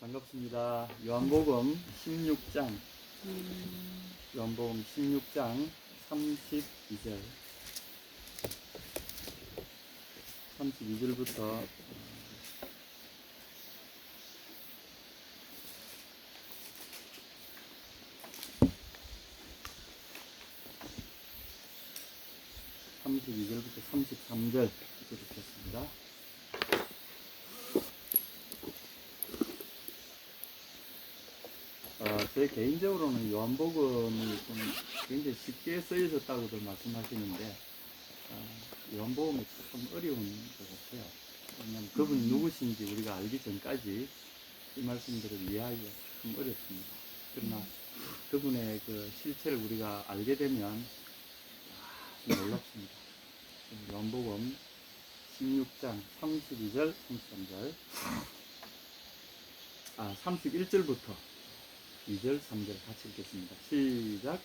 반갑습니다. 요한복음 16장, 요한복음 16장 32절, 32절부터 32절부터 33절 읽겠습니다. 제 개인적으로는 요한복음이 좀 굉장히 쉽게 쓰여졌다고들 말씀하시는데 요한복음이 참 어려운 것 같아요. 왜냐하면 그분이 누구신지 우리가 알기 전까지 이 말씀들을 이해하기가 참 어렵습니다. 그러나 그분의 그 실체를 우리가 알게 되면 아주 놀랍습니다. 요한복음 16장 32절, 33절, 31절부터 2절, 3절 같이 읽겠습니다. 시작.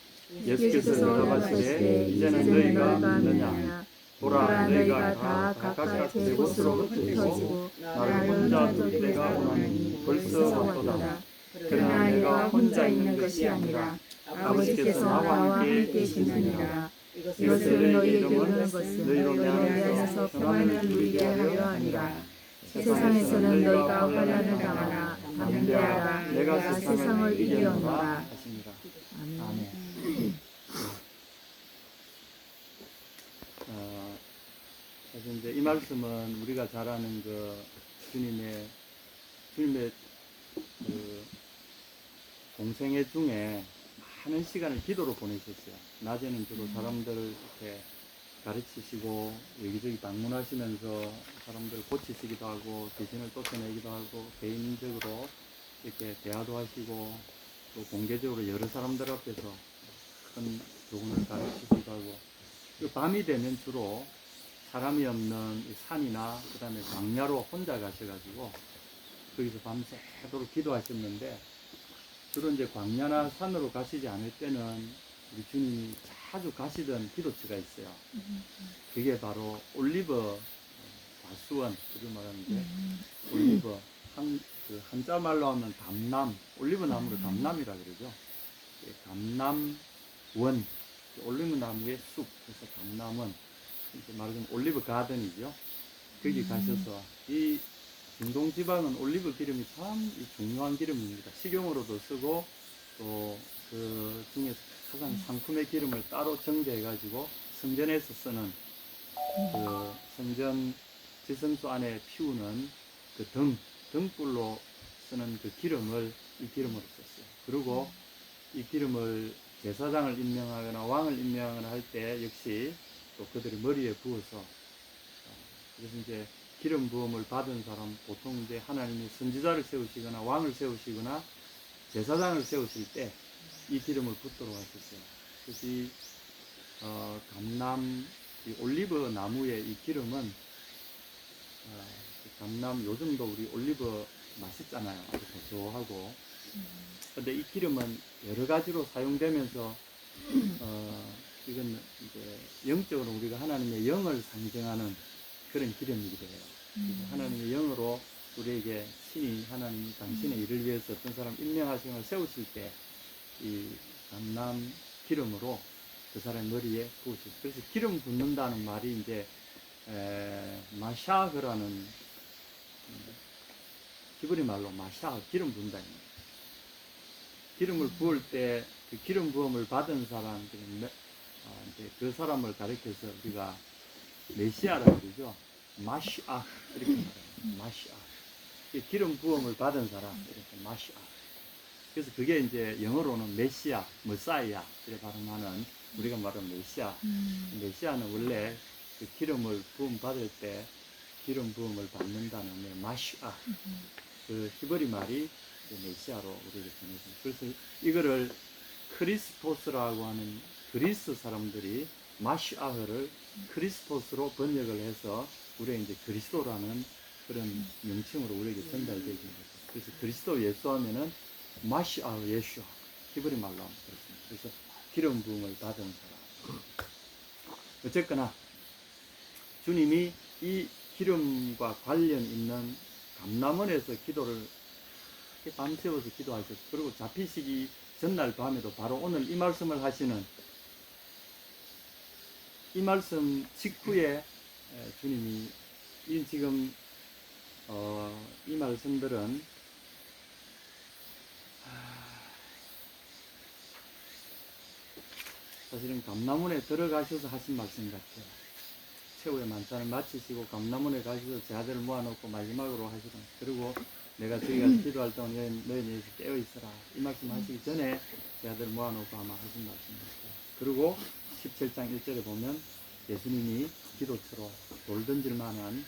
예수께서 대답하시되 이제는 너희가 믿느냐. 보라, 너희가 다 각각 제 곳으로 흩어지고 나를 혼자 둘 때가 오나니 벌써 왔도다. 그러나 내가 혼자 있는 것이 아니라 아버지께서 나와 함께 계시느니라. 이것을 너희에게 이르는 것은 너희로 말미암아서 평안을 누리게 하려 하니라. 세상에서는 너희가 환난을 당하나 담대하라. 내가 세상을 이겼노라 하십니다. 아멘. 사실 이제 이 말씀은 우리가 잘 아는 그 주님의 그 공생애 중에 많은 시간을 기도로 보내셨어요. 낮에는 주로 사람들을 이렇게 가르치시고 여기저기 방문하시면서 사람들을 고치시기도 하고 귀신을 쫓아내기도 하고 개인적으로 이렇게 대화도 하시고 또 공개적으로 여러 사람들 앞에서 큰 교훈을 가르치기도 하고 또 밤이 되면 주로 사람이 없는 산이나 그 다음에 광야로 혼자 가셔가지고 거기서 밤새도록 기도하셨는데 주로 이제 광야나 산으로 가시지 않을 때는 우리 주님이 자주 가시던 기도처가 있어요. 그게 바로 올리브 과수원, 그걸 말하는데 올리브 그 한자 말로 하면 감남, 올리브 나무를 감남이라 그러죠. 감남원, 올리브 나무의 숲, 그래서 감남원, 말하자면 올리브 가든이죠. 거기 가셔서 이 중동 지방은 올리브 기름이 참 중요한 기름입니다. 식용으로도 쓰고 또 그 중에서 가장 상품의 기름을 따로 정제해가지고 성전에서 쓰는 그 성전 지성소 안에 피우는 그 등불로 쓰는 그 기름을 이 기름으로 썼어요. 그리고 이 기름을 제사장을 임명하거나 왕을 임명하거나 할 때 역시 또 그들의 머리에 부어서 그래서 이제 기름 부음을 받은 사람 보통 이제 하나님이 선지자를 세우시거나 왕을 세우시거나 제사장을 세우실 때 이 기름을 붓도록 하셨어요. 그래서 이 감남 이 올리브 나무의 이 기름은 감남 요즘도 우리 올리브 맛있잖아요. 아주 고소하고. 근데 이 기름은 여러 가지로 사용되면서 이건 이제 영적으로 우리가 하나님의 영을 상징하는 그런 기름이기도 해요. 하나님의 영으로 우리에게 신이 하나님 당신의 일을 위해서 어떤 사람 임명하시거나 세우실 때 이 감람 기름으로 그 사람 머리에 부으시고 그래서 기름 붓는다는 말이 이제 마샤그라는 히브리 말로 마샤 기름 부은다입니다. 기름을 부을 때 그 기름 부음을 받은 사람 이제 그 사람을 가리켜서 우리가 메시아라고 그러죠. 마시아 이렇게 말해요. 마시아 기름 부음을 받은 사람 이렇게 마시아. 그래서 그게 이제 영어로는 메시아, 머사이아 이렇게 발음하는 우리가 말하는 메시아. 메시아는 원래 그 기름을 부음 받을 때 기름 부음을 받는다는 마시아. 그 히브리 말이 메시아로 우리에게 전해집니다. 그래서 이거를 크리스토스라고 하는 그리스 사람들이 마시아흐를 크리스토스로 번역을 해서 우리가 이제 그리스도라는 그런 명칭으로 우리에게 전달되게 된 거죠. 그래서 그리스도 예수 하면은 마시아흐 예슈아 히브리 말로 하면 그렇습니다. 그래서 기름 부음을 받은 사람. 어쨌거나 주님이 이 기름과 관련 있는 감람원에서 기도를 밤새워서 기도하셨고, 그리고 잡히시기 전날 밤에도 바로 오늘 이 말씀을 하시는 이 말씀 직후에 주님이 지금 이 말씀들은 사실은 감람원에 들어가셔서 하신 말씀 같아요. 최후의 만찬을 마치시고 감람원에 가셔서 제 아들을 모아놓고 마지막으로 하시던, 그리고 내가 저희가 기도할 동안 너희는 깨어 있어라, 이 말씀 하시기 전에 제 아들을 모아놓고 아마 하신 말씀 같아요. 그리고 17장 1절에 보면 예수님이 기도처로 돌 던질 만한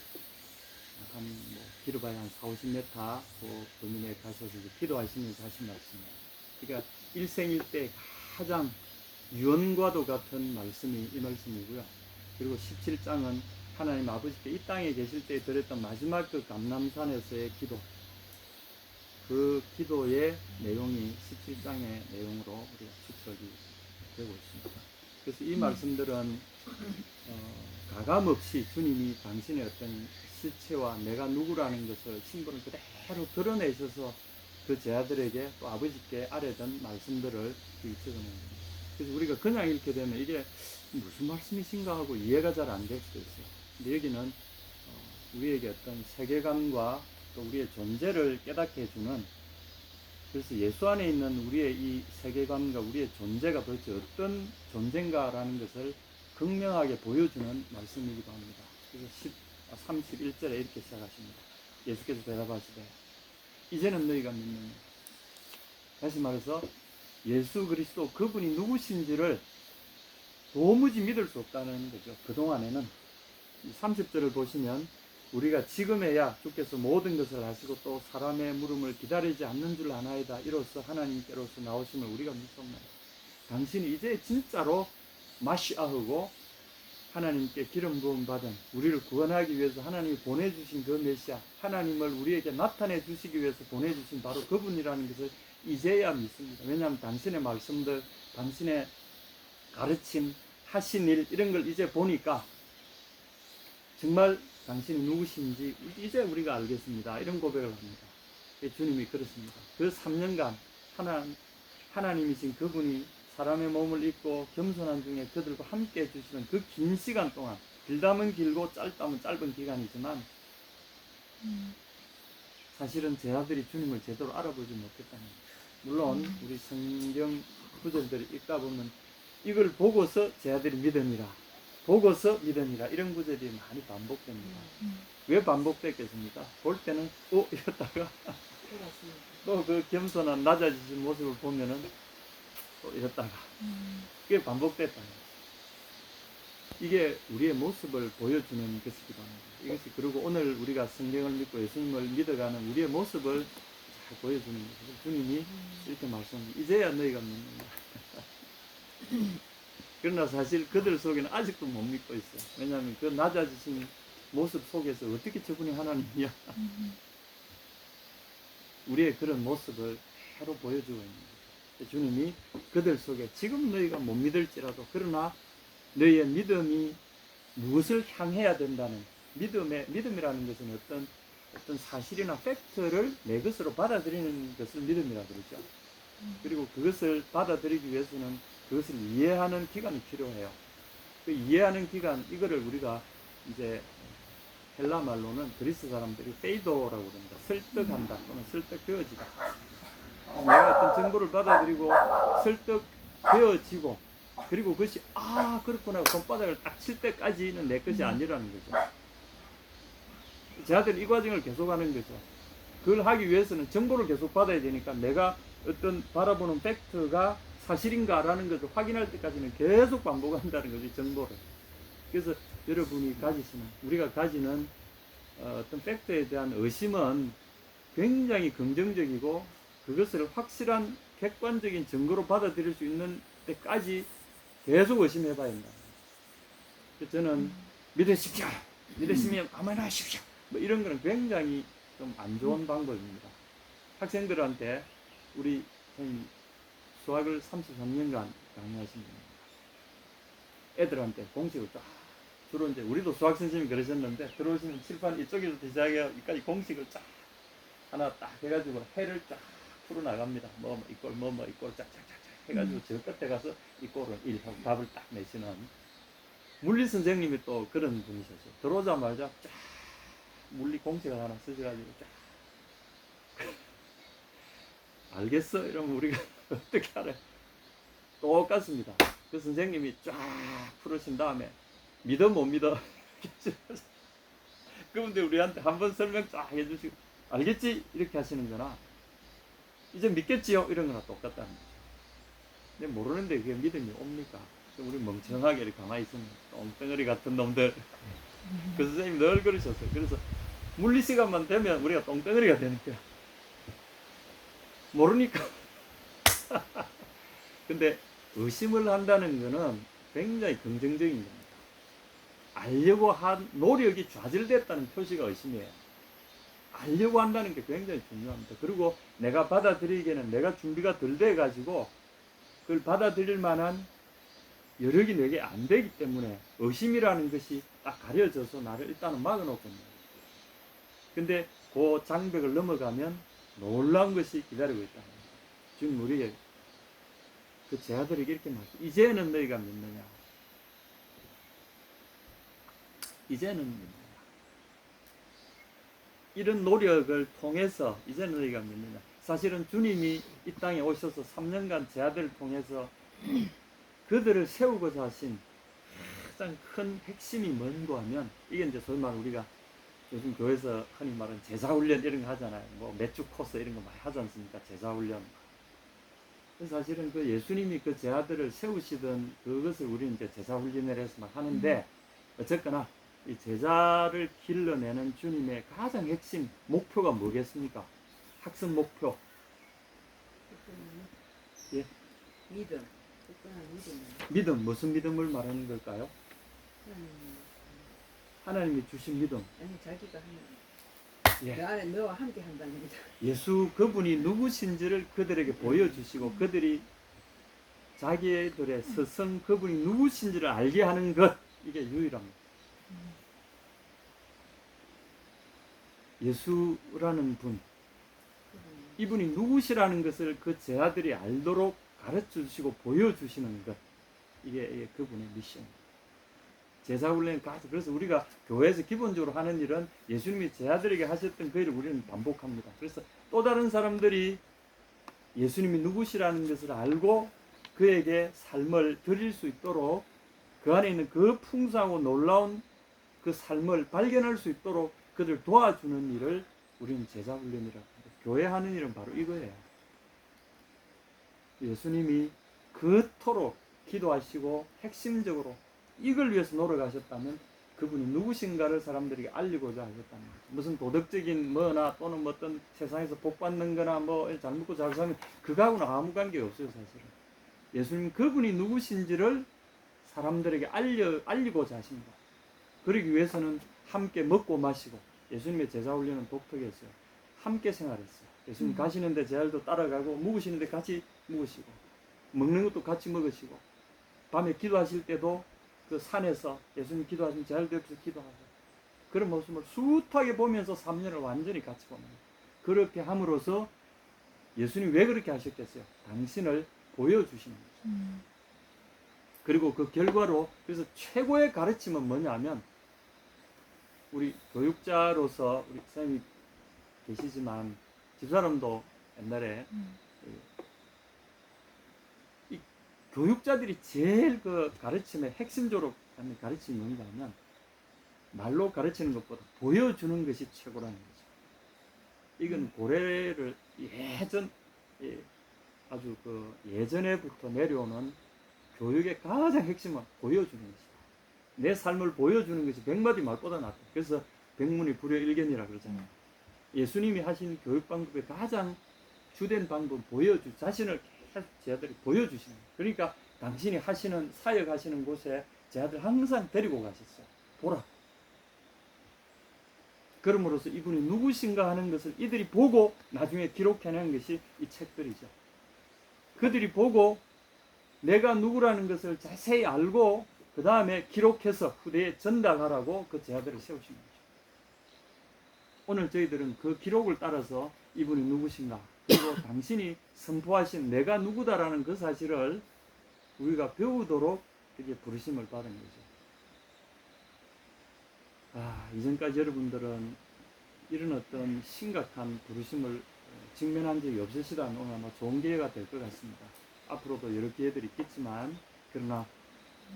길어봐야 한 4-50m 그 범위내에 가셔서 기도하시면서 하신 말씀이에요. 그러니까 일생일대 가장 유언과도 같은 말씀이 이 말씀이고요. 그리고 17장은 하나님 아버지께 이 땅에 계실 때 드렸던 마지막 그 감람산에서의 기도, 그 기도의 내용이 17장의 내용으로 우리가 추측이 되고 있습니다. 그래서 이 말씀들은 가감 없이 주님이 당신의 어떤 실체와 내가 누구라는 것을 신분을 그대로 드러내셔서 그 제자들에게 또 아버지께 아뢰던 말씀들을 적어놓은 겁니다. 그래서 우리가 그냥 읽게 되면 이게 무슨 말씀이신가 하고 이해가 잘 안 될 수도 있어요. 근데 여기는 우리에게 어떤 세계관과 또 우리의 존재를 깨닫게 해주는, 그래서 예수 안에 있는 우리의 이 세계관과 우리의 존재가 도대체 어떤 존재인가라는 것을 극명하게 보여주는 말씀이기도 합니다. 그래서 31절에 이렇게 시작하십니다. 예수께서 대답하시되 이제는 너희가 믿느냐. 다시 말해서 예수 그리스도 그분이 누구신지를 도무지 믿을 수 없다는 거죠. 그동안에는 30절을 보시면 우리가 지금에야 주께서 모든 것을 하시고 또 사람의 물음을 기다리지 않는 줄 아나이다, 이로써 하나님께로서 나오심을 우리가 믿습니다. 당신이 이제 진짜로 마시아흐고 하나님께 기름 부음 받은, 우리를 구원하기 위해서 하나님이 보내주신 그 메시아, 하나님을 우리에게 나타내 주시기 위해서 보내주신 바로 그분이라는 것을 이제야 믿습니다. 왜냐하면 당신의 말씀들, 당신의 가르침, 하신 일, 이런 걸 이제 보니까 정말 당신이 누구신지 이제 우리가 알겠습니다, 이런 고백을 합니다. 주님이 그렇습니다. 그 3년간 하나님이신 그분이 사람의 몸을 입고 겸손한 중에 그들과 함께 해주시는 그 긴 시간 동안, 길다면 길고 짧다면 짧은 기간이지만 사실은 제 아들이 주님을 제대로 알아보지 못했다는 거예요. 물론 우리 성경 구절들을 읽다 보면 이걸 보고서 제 아들이 믿으니라, 보고서 믿으니라, 이런 구절이 많이 반복됩니다. 왜 반복됐겠습니까? 볼 때는 이랬다가 또 그 겸손한 낮아지신 모습을 보면은 또 이랬다가 그게 반복됐다는 거예요. 이게 우리의 모습을 보여주는 것이기도 합니다. 이것이, 그리고 오늘 우리가 성경을 믿고 예수님을 믿어가는 우리의 모습을 잘 보여주는 거죠. 주님이 이렇게 말씀합니다. 이제야 너희가 믿는다. 그러나 사실 그들 속에는 아직도 못 믿고 있어요. 왜냐하면 그 낮아지신 모습 속에서 어떻게 저분이 하나님이야? 우리의 그런 모습을 바로 보여주고 있는 거죠. 주님이 그들 속에 지금 너희가 못 믿을지라도, 그러나 너희의 믿음이 무엇을 향해야 된다는, 믿음이라는 것은 어떤 사실이나 팩트를 내 것으로 받아들이는 것을 믿음이라고 그러죠. 그리고 그것을 받아들이기 위해서는 그것을 이해하는 기간이 필요해요. 그 이해하는 기간, 이거를 우리가 이제 헬라 말로는 그리스 사람들이 페이도라고 그럽니다. 설득한다 또는 설득되어지다. 내가 어떤 정보를 받아들이고 설득되어지고, 그리고 그것이 그렇구나 손바닥을 딱 칠 때까지는 내 것이 아니라는 거죠. 저희들이 이 과정을 계속하는 거죠. 그걸 하기 위해서는 정보를 계속 받아야 되니까 내가 어떤 바라보는 팩트가 사실인가라는 것을 확인할 때까지는 계속 반복한다는 거죠, 정보를. 그래서 여러분이 가지시는, 우리가 가지는 어떤 팩트에 대한 의심은 굉장히 긍정적이고, 그것을 확실한 객관적인 증거로 받아들일 수 있는 때까지 계속 의심해 봐야 한다. 저는 믿으십시오, 믿으시면 아멘 하십시오, 뭐 이런 거는 굉장히 좀 안 좋은 방법입니다. 학생들한테 우리 수학을 33년간 강의하십니다. 애들한테 공식을 쫙, 주로 이제 우리도 수학 선생님이 그러셨는데, 들어오시면 칠판 이쪽에서 시작해서 여기까지 공식을 쫙 하나 딱 해가지고 해를 쫙 풀어 나갑니다. 뭐 이꼴 뭐 이꼴 짝짝짝짝 해가지고 저 끝에 가서 이꼴은 1 하고 답을 딱 내시는 물리 선생님이 또 그런 분이셨어요. 들어오자마자 쫙 물리 공책을 하나 쓰셔가지고 쫙 알겠어? 이러면 우리가 어떻게 알아요? 똑같습니다. 그 선생님이 쫙 풀으신 다음에 믿어 못 믿어? 그런데 우리한테 한번 설명 쫙 해주시고 알겠지? 이렇게 하시는 거나 이제 믿겠지요? 이런 거나 똑같다는 거죠. 근데 모르는데 그게 믿음이 옵니까? 우리 멍청하게 이렇게 가만히 있으면 똥덩어리 같은 놈들. 그 선생님이 늘 그러셨어요. 그래서 물리 시간만 되면 우리가 똥덩어리가 되는 거야. 모르니까. 근데 의심을 한다는 거는 굉장히 긍정적인 겁니다. 알려고 한 노력이 좌절됐다는 표시가 의심이에요. 알려고 한다는 게 굉장히 중요합니다. 그리고 내가 받아들이기에는 내가 준비가 덜 돼가지고 그걸 받아들일 만한 여력이 내게 안 되기 때문에 의심이라는 것이 딱 가려져서 나를 일단은 막아놓거든요. 근데 그 장벽을 넘어가면 놀라운 것이 기다리고 있다는 거예요. 지금 우리에게 그 제 아들에게 이렇게 말했어요. 이제는 너희가 믿느냐? 이제는 믿느냐? 이런 노력을 통해서 이제는 너희가 믿느냐? 사실은 주님이 이 땅에 오셔서 3년간 제 아들을 통해서 그들을 세우고자 하신 가장 큰 핵심이 뭔고 하면 이게 이제 소위 말 우리가 요즘 교회에서 흔히 말하는 제자훈련 이런 거 하잖아요. 뭐 매주 코스 이런 거 많이 하지 않습니까? 제자훈련. 사실은 그 예수님이 그 제 아들을 세우시던 그것을 우리는 이제 제자훈련을 해서 막 하는데 어쨌거나 이 제자를 길러내는 주님의 가장 핵심 목표가 뭐겠습니까? 학습 목표. 예. 믿음. 믿음. 무슨 믿음을 말하는 걸까요? 하나님이 주신 믿음. 아니 자기가 하는. 예. 너 안에 너와 함께 한다는 거죠. 예수 그분이 누구신지를 그들에게 보여주시고 그들이 자기들의 스승 그분이 누구신지를 알게 하는 것, 이게 유일합니다. 예수라는 분, 이분이 누구시라는 것을 그 제 아들이 알도록 가르쳐 주시고 보여주시는 것, 이게 그분의 미션입니다. 제자훈련 가서, 그래서 우리가 교회에서 기본적으로 하는 일은 예수님이 제 아들에게 하셨던 그 일을 우리는 반복합니다. 그래서 또 다른 사람들이 예수님이 누구시라는 것을 알고 그에게 삶을 드릴 수 있도록 그 안에 있는 그 풍성하고 놀라운 그 삶을 발견할 수 있도록 그들 도와주는 일을 우리는 제자훈련이라고 합니다. 교회 하는 일은 바로 이거예요. 예수님이 그토록 기도하시고 핵심적으로 이걸 위해서 노력하셨다면 그분이 누구신가를 사람들에게 알리고자 하셨다는 거죠. 무슨 도덕적인 뭐나 또는 뭐 어떤 세상에서 복 받는 거나 뭐 잘 먹고 잘 사면 그거하고는 아무 관계가 없어요. 사실은 예수님 그분이 누구신지를 사람들에게 알리고자 하십니다. 그러기 위해서는 함께 먹고 마시고, 예수님의 제자훈련은 독특했어요. 함께 생활했어요. 예수님 가시는데 제 아들도 따라가고, 묵으시는데 같이 묵으시고, 먹는 것도 같이 먹으시고, 밤에 기도하실 때도 그 산에서 예수님 기도하시면 제 아들도 옆에서 기도하고, 그런 모습을 숱하게 보면서 3년을 완전히 같이 봅니다. 그렇게 함으로써 예수님이 왜 그렇게 하셨겠어요? 당신을 보여주시는 거죠. 그리고 그 결과로, 그래서 최고의 가르침은 뭐냐면, 우리 교육자로서 우리 선생님이 계시지만 집사람도 옛날에 이 교육자들이 제일 그 가르침의 핵심적으로 하는 가르침이 뭔가 하면 말로 가르치는 것보다 보여주는 것이 최고라는 거죠. 이건 고래를 아주 그 예전에부터 내려오는 교육의 가장 핵심은 보여주는 것이다. 내 삶을 보여주는 것이 100마디 말보다 낫다. 그래서 백문이 불여일견이라 그러잖아요. 예수님이 하신 교육 방법의 가장 주된 방법은 자신을 계속 제 아들이 보여주시는 거예요. 그러니까 당신이 하시는 사역 하시는 곳에 제 아들 항상 데리고 가셨어요. 보라. 그럼으로써 이분이 누구신가 하는 것을 이들이 보고 나중에 기록해낸 것이 이 책들이죠. 그들이 보고 내가 누구라는 것을 자세히 알고 그 다음에 기록해서 후대에 전달하라고 그 제자들을 세우신 거죠. 오늘 저희들은 그 기록을 따라서 이분이 누구신가, 그리고 당신이 선포하신 내가 누구다라는 그 사실을 우리가 배우도록 이렇게 부르심을 받은 거죠. 이전까지 여러분들은 이런 어떤 심각한 부르심을 직면한 적이 없으시다면 오늘 아마 좋은 기회가 될 것 같습니다. 앞으로도 여러 기회들이 있겠지만, 그러나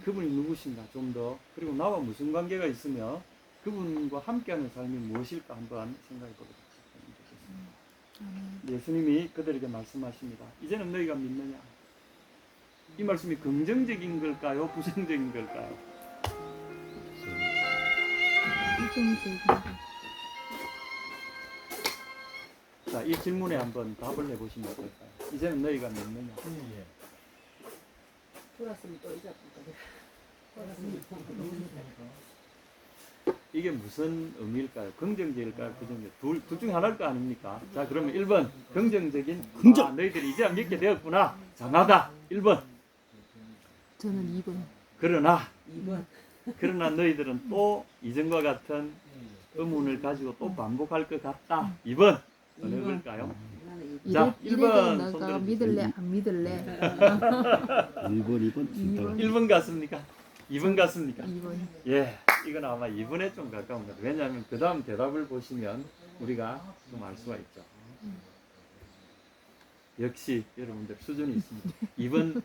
그분이 누구신가 좀 더, 그리고 나와 무슨 관계가 있으며 그분과 함께하는 삶이 무엇일까 한번 생각해 보도록 하겠습니다. 예수님이 그들에게 말씀하십니다. 이제는 너희가 믿느냐? 이 말씀이 긍정적인 걸까요? 부정적인 걸까요? 자, 이 질문에 한번 답을 해보시면 어떨까요? 이제는 너희가 믿느냐? 돌았으면 또 잊어볼까. 돌았으면 이게 무슨 의미일까요? 긍정적일까요? 부정적? 둘 중에 하나일 거 아닙니까? 자, 그러면 1번 긍정적인 긍정. 너희들이 이제 믿게 되었구나. 장하다. 1번. 저는 2번. 그러나 2번. 너희들은 또 이전과 같은 의문을 가지고 또 반복할 것 같다. 2번. 어느 2번. 걸까요? 나는 자, 이래도 1번 손 내가 들어주세요. 믿을래 안 믿을래? 1번, 2번. 1번 같습니까? 2번 같습니까? 2번. 예, 이건 아마 2번에 좀 가까운 것 같아요. 왜냐하면 그 다음 대답을 보시면 우리가 좀 알 수가 있죠. 역시 여러분들 수준이 있습니다. 2번,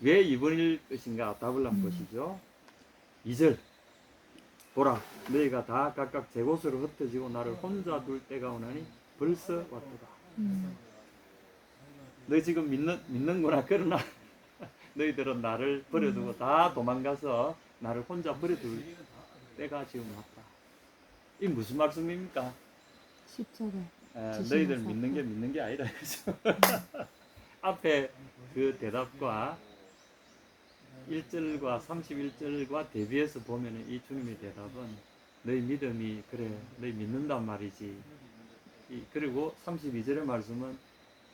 왜 2번일 것인가 답을 한번 보시죠. 2절. 보라, 너희가 다 각각 제 곳으로 흩어지고 나를 혼자 둘 때가 오나니 벌써 왔도다. 너 지금 믿는구나. 그러나 너희들은 나를 버려두고 다 도망가서 나를 혼자 버려둘 때가 지금 왔다. 이 무슨 말씀입니까? 십자가. 너희들 믿는 게 아니라 그죠? 앞에 그 대답과 1절과 31절과 대비해서 보면 이 주님의 대답은 너희 믿음이 그래 너희 믿는단 말이지. 그리고 32절의 말씀은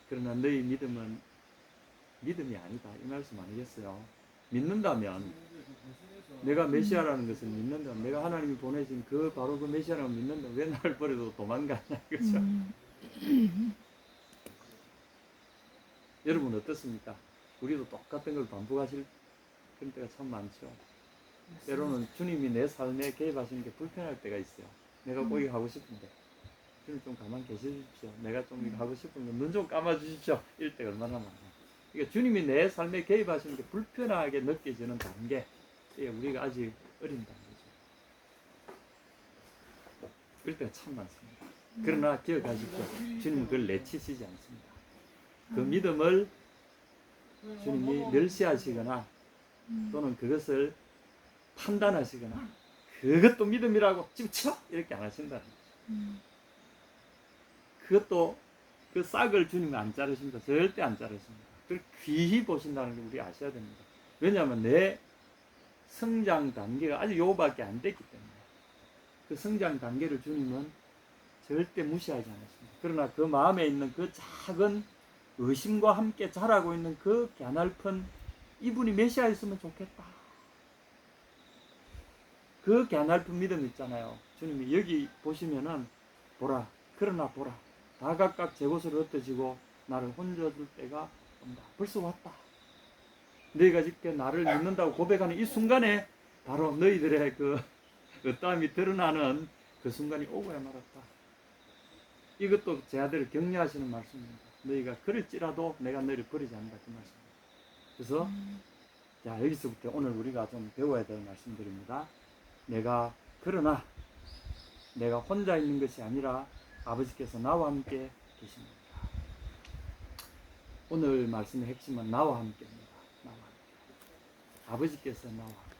그러나 너희 믿음은 믿음이 아니다 이 말씀 아니겠어요? 믿는다면 내가 메시아라는 것을 믿는다면 내가 하나님이 보내신 그 바로 그 메시아라고 믿는다면 왜 나를 버려도 도망가냐 그죠? 여러분 어떻습니까? 우리도 똑같은 걸 반복하실 그런 때가 참 많죠. 때로는 주님이 내 삶에 개입하시는 게 불편할 때가 있어요. 내가 꼭 이거 하고 싶은데 주님 좀 가만 계셔 주십시오. 내가 좀 이거 하고 싶은 거 눈 좀 감아 주십시오. 이럴 때가 얼마나 많아요. 그러니까 주님이 내 삶에 개입하시는 게 불편하게 느껴지는 단계, 우리가 아직 어린다는 거죠. 그럴 때가 참 많습니다. 그러나 기억하십시오. 주님은 그걸 내치시지 않습니다. 그 믿음을 주님이 멸시하시거나 또는 그것을 판단하시거나 그것도 믿음이라고 집쳐 이렇게 안 하신다는 거죠. 그것도 그 싹을 주님이 안 자르십니다. 절대 안 자르십니다. 그걸 귀히 보신다는 걸 우리 아셔야 됩니다. 왜냐하면 내 성장 단계가 아직 요거밖에 안 됐기 때문에 그 성장 단계를 주님은 절대 무시하지 않았습니다. 그러나 그 마음에 있는 그 작은 의심과 함께 자라고 있는 그 갸냘픈 이분이 메시아였으면 좋겠다. 그 갸냘픈 믿음 있잖아요. 주님이 여기 보시면은 보라, 그러나 보라, 다 각각 제 곳으로 흩어지고 나를 혼자 둘 때가 온다. 벌써 왔다. 너희가 직접 나를 믿는다고 고백하는 이 순간에 바로 너희들의 그 어떠함이 드러나는 그 순간이 오고야 말았다. 이것도 제 아들을 격려하시는 말씀입니다. 너희가 그럴지라도 내가 너희를 버리지 않는다 그 말씀입니다. 그래서 자 여기서부터 오늘 우리가 좀 배워야 될 말씀들입니다. 그러나 내가 혼자 있는 것이 아니라 아버지께서 나와 함께 계십니다. 오늘 말씀의 핵심은 나와 함께입니다. 나와 함께. 아버지께서 나와 함께.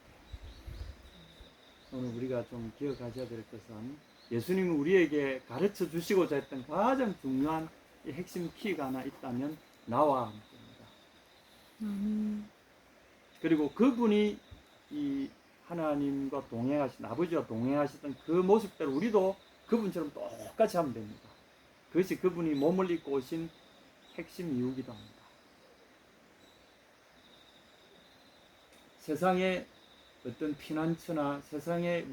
오늘 우리가 좀 기억하셔야 될 것은 예수님이 우리에게 가르쳐 주시고자 했던 가장 중요한 이 핵심 키가 하나 있다면 나와 함께입니다. 그리고 그분이 이 하나님과 동행하신 아버지와 동행하시던 그 모습대로 우리도 그분처럼 똑같이 하면 됩니다. 그것이 그분이 몸을 입고 오신 핵심 이유기도 합니다. 세상의 어떤 피난처나 세상의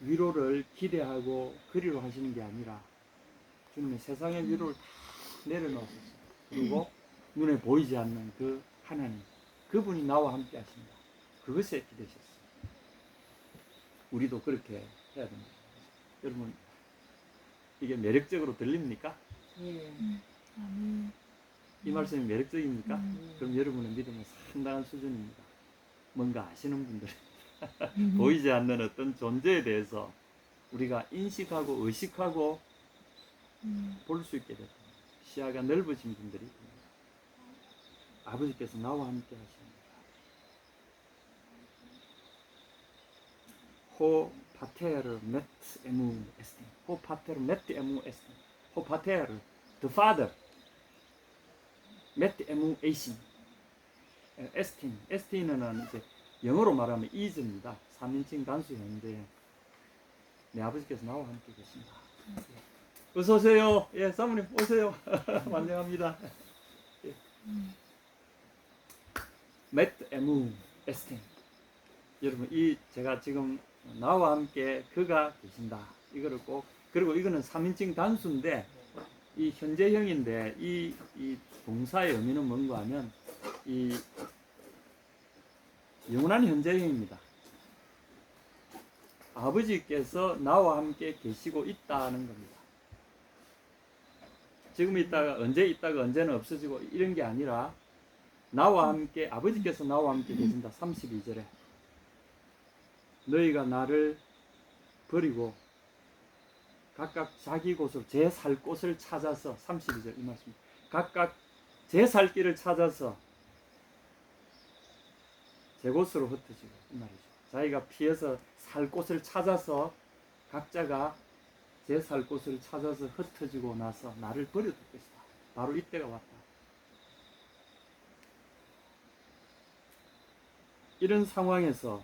위로를 기대하고 그리로 하시는 게 아니라 주님의 세상의 위로를 다 내려놓으셨어요. 그리고 눈에 보이지 않는 그 하나님, 그분이 나와 함께 하신다. 그것에 기대셨어요. 우리도 그렇게 해야 됩니다. 여러분, 이게 매력적으로 들립니까? 예. 아멘. 이 말씀이 매력적입니까? 음. 그럼 여러분의 믿음은 상당한 수준입니다. 뭔가 아시는 분들, 음. 보이지 않는 어떤 존재에 대해서 우리가 인식하고 의식하고 볼 수 있게 됩니다. 시야가 넓어진 분들이 있습니다. 아버지께서 나와 함께 하십니다. 호 파테르 메트 에무 에스틴, 호 파테르 메트 에무 에스틴, 호 파테르 the father 메트 에무 에이신. 에스틴, 에스틴은 이제 영어로 말하면 is입니다. 3인칭 단수 현재. 내 아버지께서 나와 함께 계신다. 어서 오세요. 예, 사모님 오세요. 환영합니다. 예. 메트 에무 에스틴. 여러분, 이 제가 지금 나와 함께 그가 계신다. 이거를 꼭, 그리고 이거는 3인칭 단수인데 이 현재형인데 이 동사의 의미는 뭔가 하면 이 영원한 현재형입니다. 아버지께서 나와 함께 계시고 있다는 겁니다. 지금 있다가 언제 있다가 언제는 없어지고 이런 게 아니라 나와 함께, 아버지께서 나와 함께 계신다. 32절에 너희가 나를 버리고 각각 자기 곳으로 제 살 곳을 찾아서, 32절 이 말씀, 각각 제 살 길을 찾아서 제 곳으로 흩어지고, 이 말이죠. 자기가 피해서 살 곳을 찾아서 각자가 제 살 곳을 찾아서 흩어지고 나서 나를 버려둘 것이다. 바로 이때가 왔다. 이런 상황에서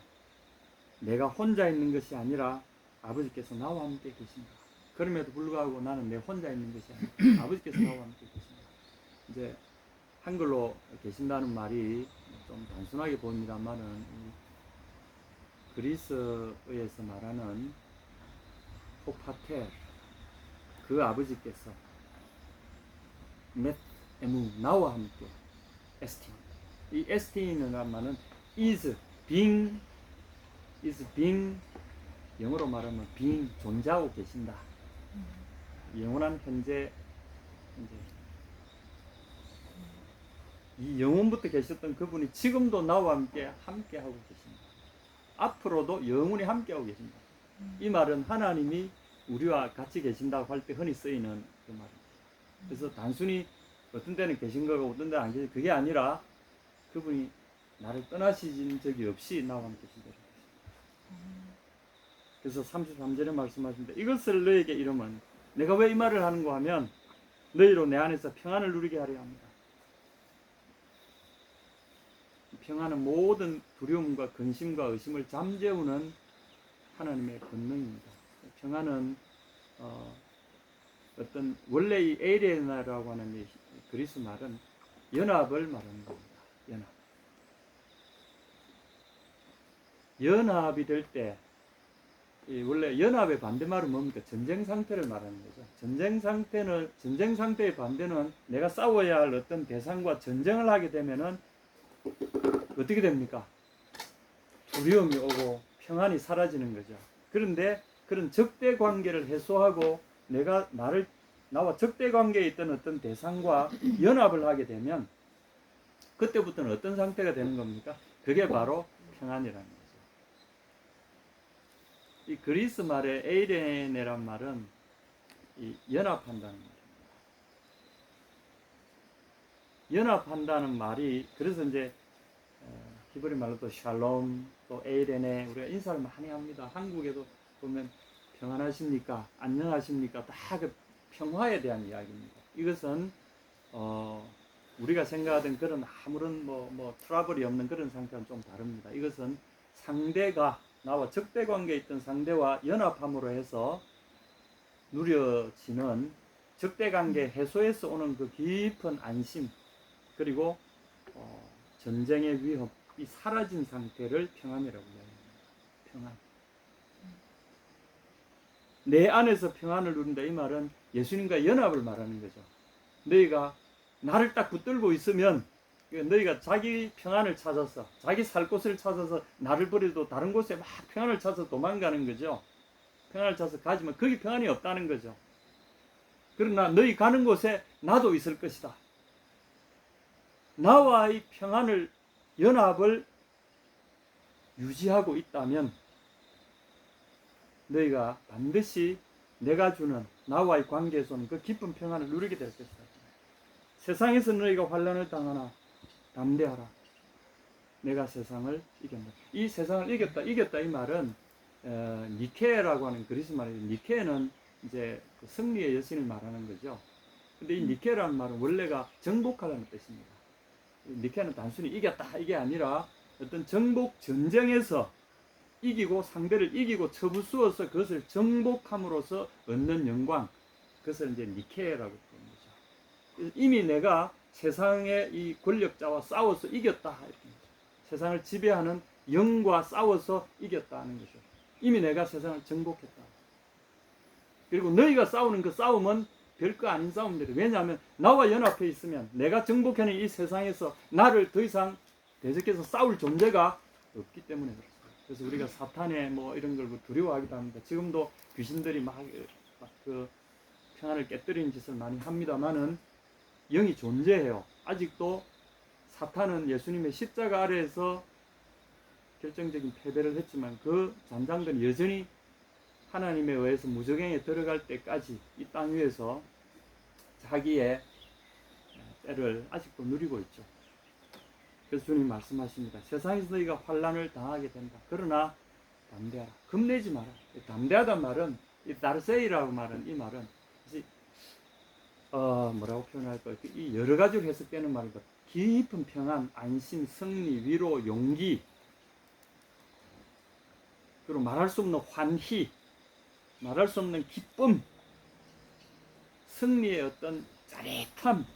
내가 혼자 있는 것이 아니라 아버지께서 나와 함께 계신다. 그럼에도 불구하고 나는 내 혼자 있는 것이 아니라 아버지께서 나와 함께 계신다. 이제 한글로 계신다는 말이 좀 단순하게 보입니다만은 그리스어에서 말하는 호파텔, 그 아버지께서 맷 에무, 나와 함께 에스틴, 이 에스틴이라는 말은 is being, 영어로 말하면 being, 존재하고 계신다. 영원한 현재, 이 영원부터 계셨던 그분이 지금도 나와 함께 하고 계십니다. 앞으로도 영원히 함께 하고 계십니다. 이 말은 하나님이 우리와 같이 계신다고 할 때 흔히 쓰이는 그 말입니다. 그래서 단순히 어떤 때는 계신 거고 어떤 때는 안 계신, 그게 아니라 그분이 나를 떠나신 적이 없이 나와 함께 계신다. 그래서 33절에 말씀하십니다. 이것을 너에게 이름은, 내가 왜 이 말을 하는가 하면 너희로 내 안에서 평안을 누리게 하려 합니다. 평안은 모든 두려움과 근심과 의심을 잠재우는 하나님의 권능입니다. 평안은 어떤, 원래 이 에이레나라고 하는 이 그리스 말은 연합을 말하는 겁니다. 연합이 될 때, 원래 연합의 반대말은 뭡니까? 전쟁 상태를 말하는 거죠. 전쟁 상태의 반대는 내가 싸워야 할 어떤 대상과 전쟁을 하게 되면은 어떻게 됩니까? 두려움이 오고 평안이 사라지는 거죠. 그런데 그런 적대 관계를 해소하고 나와 적대 관계에 있던 어떤 대상과 연합을 하게 되면 그때부터는 어떤 상태가 되는 겁니까? 그게 바로 평안이라는 거죠. 이 그리스 말의 에이레네란 말은 이 연합한다는 말입니다. 연합한다는 말이, 그래서 이제 히브리 말로 또 샬롬, 또 에이레네, 우리가 인사를 많이 합니다. 한국에도 보면 평안하십니까? 안녕하십니까? 다 그 평화에 대한 이야기입니다. 이것은 우리가 생각하던 그런 아무런 뭐 트러블이 없는 그런 상태와는 좀 다릅니다. 이것은 상대가, 나와 적대 관계에 있던 상대와 연합함으로 해서 누려지는 적대 관계 해소에서 오는 그 깊은 안심, 그리고 전쟁의 위협이 사라진 상태를 평안이라고 이야기합니다. 평안. 내 안에서 평안을 누린다. 이 말은 예수님과 연합을 말하는 거죠. 너희가 나를 딱 붙들고 있으면 너희가 자기 평안을 찾아서 자기 살 곳을 찾아서 나를 버리도 다른 곳에 막 평안을 찾아서 도망가는 거죠. 평안을 찾아서 가지만 거기 평안이 없다는 거죠. 그러나 너희 가는 곳에 나도 있을 것이다. 나와의 평안을 연합을 유지하고 있다면 너희가 반드시 내가 주는 나와의 관계에서는 그 깊은 평안을 누리게 될 것이다. 세상에서 너희가 환난을 당하나 담대하라. 내가 세상을 이겼다. 이 세상을 이겼다 이 말은 니케라고 하는 그리스 말이에요. 니케는 이제 그 승리의 여신을 말하는 거죠. 근데 이 니케라는 말은 원래가 정복하라는 뜻입니다. 니케는 단순히 이겼다 이게 아니라 어떤 정복 전쟁에서 이기고 상대를 이기고 쳐부수어서 그것을 정복함으로써 얻는 영광, 그것을 이제 니케라고 부르는 거죠. 이미 내가 세상의 이 권력자와 싸워서 이겼다. 세상을 지배하는 영과 싸워서 이겼다는 거죠. 이미 내가 세상을 정복했다. 그리고 너희가 싸우는 그 싸움은 별거 아닌 싸움들이에요. 왜냐하면 나와 연합해 있으면 내가 정복하는 이 세상에서 나를 더 이상 대적해서 싸울 존재가 없기 때문에 그렇습니다. 그래서 우리가 사탄의 뭐 이런 걸 두려워하기도 합니다. 지금도 귀신들이 막 그 평안을 깨뜨리는 짓을 많이 합니다만은 영이 존재해요. 아직도 사탄은 예수님의 십자가 아래에서 결정적인 패배를 했지만 그 잔장들은 여전히 하나님에 의해서 무저갱에 들어갈 때까지 이 땅 위에서 자기의 때를 아직도 누리고 있죠. 그래서 주님 말씀하십니다. 세상에서 너희가 환난을 당하게 된다. 그러나 담대하라. 겁내지 마라. 담대하단 말은 이 다르세이라고 말은 이 말은 뭐라고 표현할까요? 이 여러 가지로 해석되는 말이다. 깊은 평안, 안심, 승리, 위로, 용기, 그리고 말할 수 없는 환희, 말할 수 없는 기쁨, 승리의 어떤 짜릿함,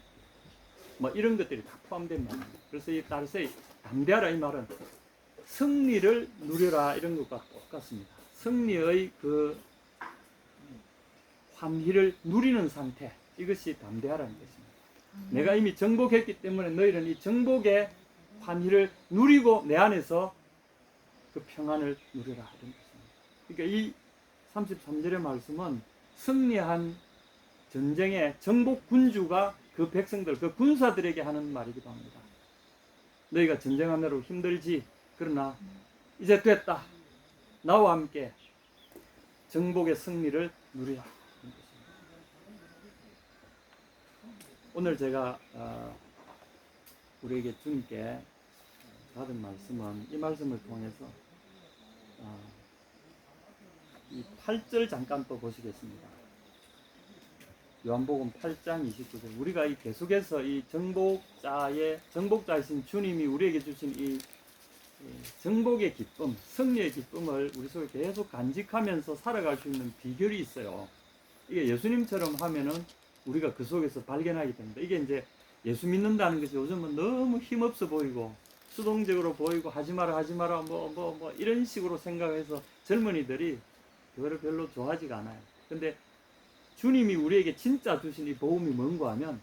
뭐 이런 것들이 다 포함된 말입니다. 그래서 이 다르세이 담대하라 이 말은 승리를 누려라 이런 것과 똑같습니다. 승리의 그 환희를 누리는 상태, 이것이 담대하라는 것입니다. 내가 이미 정복했기 때문에 너희는 이 정복의 환희를 누리고 내 안에서 그 평안을 누려라 이런 것입니다. 그러니까 이 33절의 말씀은 승리한 전쟁의 정복 군주가 그 백성들, 그 군사들에게 하는 말이기도 합니다. 너희가 전쟁하느라고 힘들지. 그러나 이제 됐다. 나와 함께 정복의 승리를 누리라. 오늘 제가 우리에게 주님께 받은 말씀은 이 말씀을 통해서 이 8절 잠깐 또 보시겠습니다. 요한복음 8장 29절. 우리가 이 계속해서 이 정복자이신 주님이 우리에게 주신 이 정복의 기쁨, 승리의 기쁨을 우리 속에 계속 간직하면서 살아갈 수 있는 비결이 있어요. 이게 예수님처럼 하면은 우리가 그 속에서 발견하게 됩니다. 이게 이제 예수 믿는다는 것이 요즘은 너무 힘없어 보이고 수동적으로 보이고 하지 마라 뭐 이런 식으로 생각해서 젊은이들이 그거를 별로 좋아하지가 않아요. 근데 주님이 우리에게 진짜 주신 이 복음이 뭔가 하면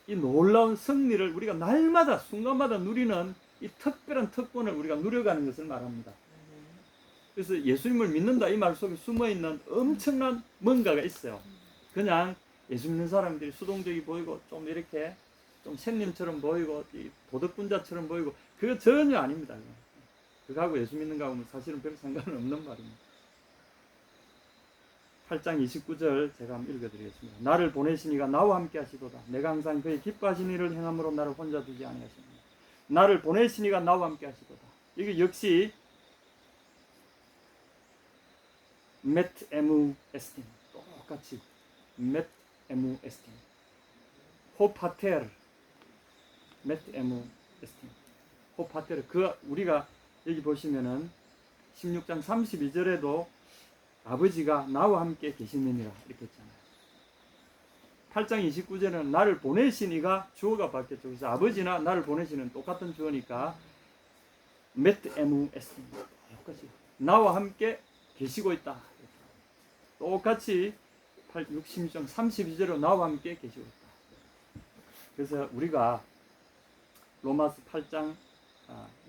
이 놀라운 승리를 우리가 날마다 순간마다 누리는 이 특별한 특권을 우리가 누려가는 것을 말합니다. 그래서 예수님을 믿는다 이 말 속에 숨어있는 엄청난 뭔가가 있어요. 그냥 예수 믿는 사람들이 수동적이 보이고 좀 이렇게 좀 샌님처럼 보이고 도덕분자처럼 보이고 그거 전혀 아닙니다. 그거하고 예수 믿는 거하고는 사실은 별 상관은 없는 말입니다. 8장 29절 제가 한번 읽어드리겠습니다. 나를 보내신 이가 나와 함께 하시도다. 내가 항상 그의 기뻐하신 일을 행함으로 나를 혼자 두지 아니하십니다. 나를 보내신 이가 나와 함께 하시도다. 이게 역시 맷 에무 에스틴, 똑같이 맷 에무 에스틴, 호파테르, 맷 에무 에스틴, 호파테르. 그 우리가 여기 보시면은 16장 32절에도 아버지가 나와 함께 계시느니라 이렇게 했잖아요. 8장 29절에는 나를 보내신 이가 주어가 바뀌었죠. 그래서 아버지나 나를 보내시는 똑같은 주어니까 맷 에무 에스틴, 똑같이 나와 함께 계시고 있다. 똑같이 66장 32절로 나와 함께 계시고 있다. 그래서 우리가 로마서 8장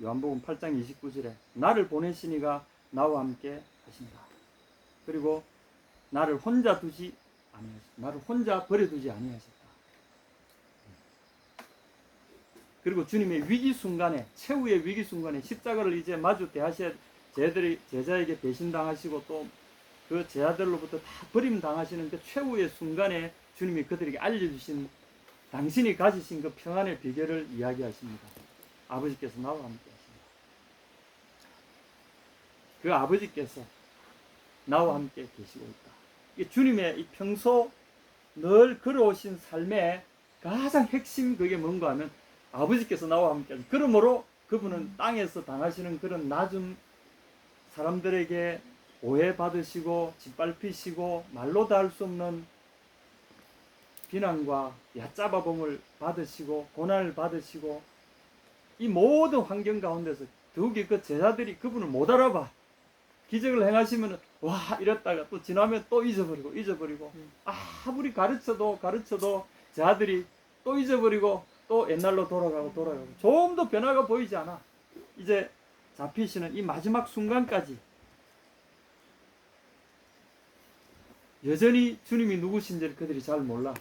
요한복음 8장 29절에 나를 보내시니가 나와 함께 하신다. 그리고 나를 혼자 두지 아니하셨다. 나를 혼자 버려두지 아니하셨다. 그리고 주님의 위기 순간에, 최후의 위기 순간에 십자가를 이제 마주 대하셔야 제자에게 배신당하시고 또 그 제자들로부터 다 버림당하시는 그 최후의 순간에 주님이 그들에게 알려주신 당신이 가지신 그 평안의 비결을 이야기하십니다. 아버지께서 나와 함께 하신다. 그 아버지께서 나와 함께 계시고 있다. 이 주님의 이 평소 늘 걸어오신 삶의 가장 핵심 그게 뭔가 하면 아버지께서 나와 함께 하신다. 그러므로 그분은 땅에서 당하시는 그런 낮은 사람들에게 오해받으시고 짓밟히시고 말로 다 할 수 없는 비난과 얕잡아봄을 받으시고 고난을 받으시고 이 모든 환경 가운데서 더욱이 그 제자들이 그분을 못 알아봐. 기적을 행하시면 와 이랬다가 또 지나면 또 잊어버리고 아무리 가르쳐도 제자들이 또 잊어버리고 또 옛날로 돌아가고 좀 더 변화가 보이지 않아. 이제 잡히시는 이 마지막 순간까지 여전히 주님이 누구신지를 그들이 잘 몰라.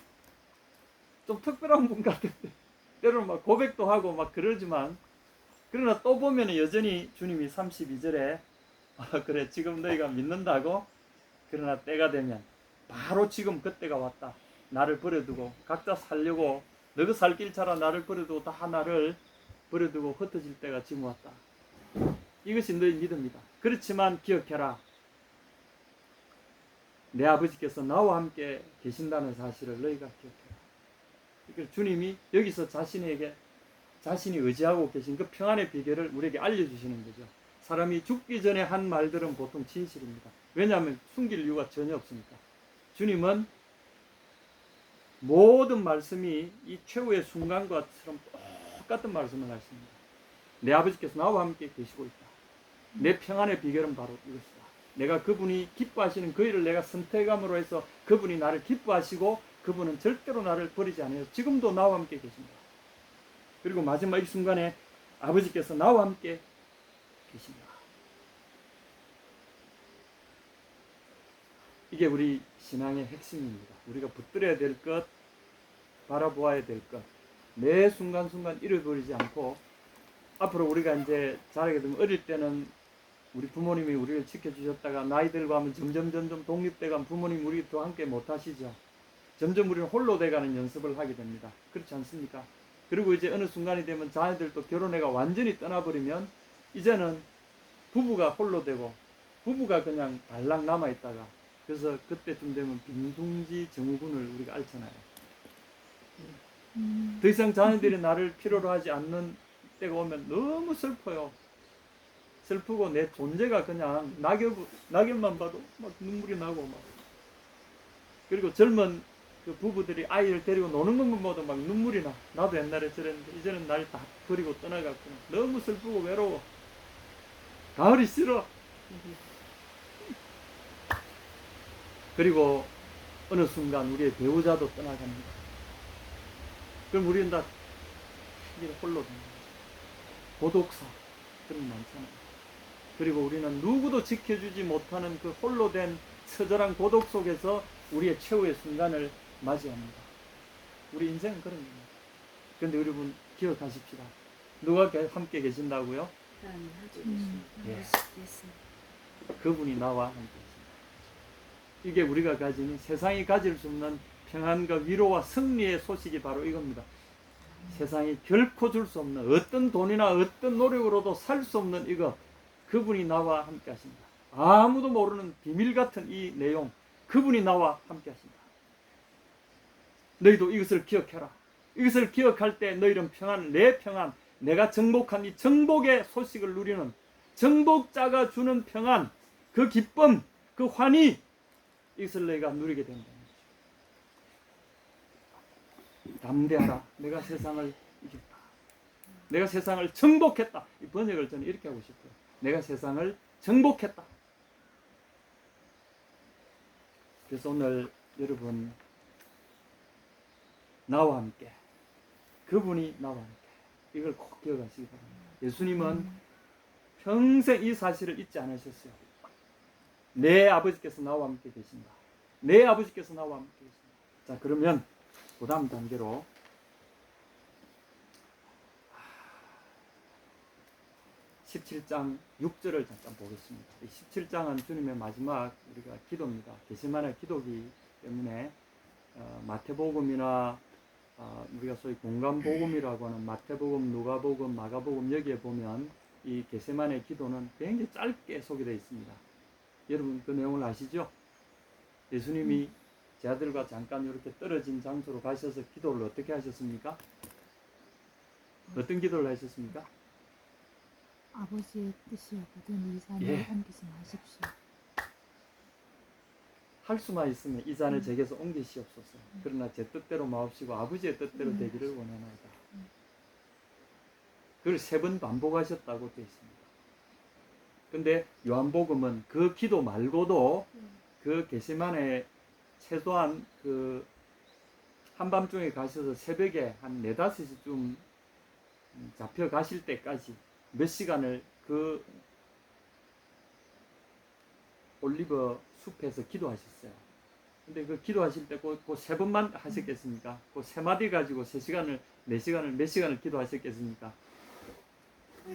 좀 특별한 분 같은데 때로는 막 고백도 하고 막 그러지만 그러나 또 보면 여전히 주님이 32절에 그래 지금 너희가 믿는다고 그러나 때가 되면 바로 지금 그때가 왔다. 나를 버려두고 각자 살려고 너가 살 길 찾아 나를 버려두고 다 나를 버려두고 흩어질 때가 지금 왔다. 이것이 너희 믿음이다. 그렇지만 기억해라. 내 아버지께서 나와 함께 계신다는 사실을 너희가 기억해라. 그러니까 주님이 여기서 자신이 의지하고 계신 그 평안의 비결을 우리에게 알려주시는 거죠. 사람이 죽기 전에 한 말들은 보통 진실입니다. 왜냐하면 숨길 이유가 전혀 없으니까. 주님은 모든 말씀이 이 최후의 순간과처럼 똑같은 말씀을 하십니다. 내 아버지께서 나와 함께 계시고 있다. 내 평안의 비결은 바로 이것이다. 내가 그분이 기뻐하시는 그 일을 내가 선택함으로 해서 그분이 나를 기뻐하시고 그분은 절대로 나를 버리지 않아요. 지금도 나와 함께 계십니다. 그리고 마지막 이 순간에 아버지께서 나와 함께 계십니다. 이게 우리 신앙의 핵심입니다. 우리가 붙들어야 될 것, 바라보아야 될 것, 매 순간순간 잃어버리지 않고 앞으로 우리가 이제 자라게 되면 어릴 때는 우리 부모님이 우리를 지켜주셨다가 나이 들고 하면 점점 독립돼가면 부모님 우리도 함께 못하시죠. 점점 우리는 홀로 돼가는 연습을 하게 됩니다. 그렇지 않습니까? 그리고 이제 어느 순간이 되면 자녀들도 결혼해가 완전히 떠나버리면 이제는 부부가 홀로 되고 부부가 그냥 발랑 남아있다가 그래서 그때쯤 되면 빈둥지 증후군을 우리가 앓잖아요. 더 이상 자녀들이 나를 필요로 하지 않는 때가 오면 너무 슬퍼요. 슬프고 내 존재가 그냥 낙엽만 봐도 막 눈물이 나고 막 그리고 젊은 그 부부들이 아이를 데리고 노는 것만 봐도 막 눈물이 나. 나도 옛날에 저랬는데 이제는 날 다 버리고 떠나갔구나. 너무 슬프고 외로워. 가을이 싫어. 그리고 어느 순간 우리의 배우자도 떠나갑니다. 그럼 우리는 다 홀로 됩니다. 고독사 그런 거 많잖아요. 그리고 우리는 누구도 지켜주지 못하는 그 홀로 된 처절한 고독 속에서 우리의 최후의 순간을 맞이합니다. 우리 인생은 그런 겁니다. 그런데 여러분 기억하십시다. 누가 함께 계신다고요? 하나님 하나님 예. 그분이 나와 함께 계십니다. 이게 우리가 가지는 세상이 가질 수 없는 평안과 위로와 승리의 소식이 바로 이겁니다. 세상이 결코 줄 수 없는 어떤 돈이나 어떤 노력으로도 살 수 없는 이것, 그분이 나와 함께 하십니다. 아무도 모르는 비밀 같은 이 내용, 그분이 나와 함께 하십니다. 너희도 이것을 기억해라. 이것을 기억할 때 너희는 평안, 내 평안, 내가 정복한 이 정복의 소식을 누리는 정복자가 주는 평안, 그 기쁨, 그 환희, 이것을 너희가 누리게 된다는 거죠. 담대하라. 내가 세상을 이겼다. 내가 세상을 정복했다. 이 번역을 저는 이렇게 하고 싶어요. 내가 세상을 정복했다. 그래서 오늘 여러분 나와 함께 그분이 나와 함께 이걸 꼭 기억하시기 바랍니다. 예수님은 평생 이 사실을 잊지 않으셨어요. 내 아버지께서 나와 함께 계신다. 내 아버지께서 나와 함께 계신다. 자, 그러면 그 다음 단계로 17장 6절을 잠깐 보겠습니다. 17장은 주님의 마지막 우리가 기도입니다. 게세마네 기도기 때문에 마태복음이나 우리가 소위 공간복음이라고 하는 마태복음, 누가복음, 마가복음 여기에 보면 이 게세마네 기도는 굉장히 짧게 소개되어 있습니다. 여러분 그 내용을 아시죠? 예수님이 제 아들과 잠깐 이렇게 떨어진 장소로 가셔서 기도를 어떻게 하셨습니까? 어떤 기도를 하셨습니까? 아버지의 뜻이었거든 이 잔을 예. 옮기지 마십시오. 할 수만 있으면 이 잔을 제게서 옮기시옵소서. 그러나 제 뜻대로 마옵시고 아버지의 뜻대로 되기를 원하나이다. 그걸 3번 반복하셨다고 되어 있습니다. 근데 요한복음은 그 기도 말고도 그 게세마네 최소한 그 한밤중에 가셔서 새벽에 한 4, 5시쯤 잡혀 가실 때까지 몇 시간을 그 올리브 숲에서 기도하셨어요. 근데 그 기도하실 때 그 3번만 하셨겠습니까? 그 3마디 가지고 3시간을, 4시간을, 몇 시간을 기도하셨겠습니까?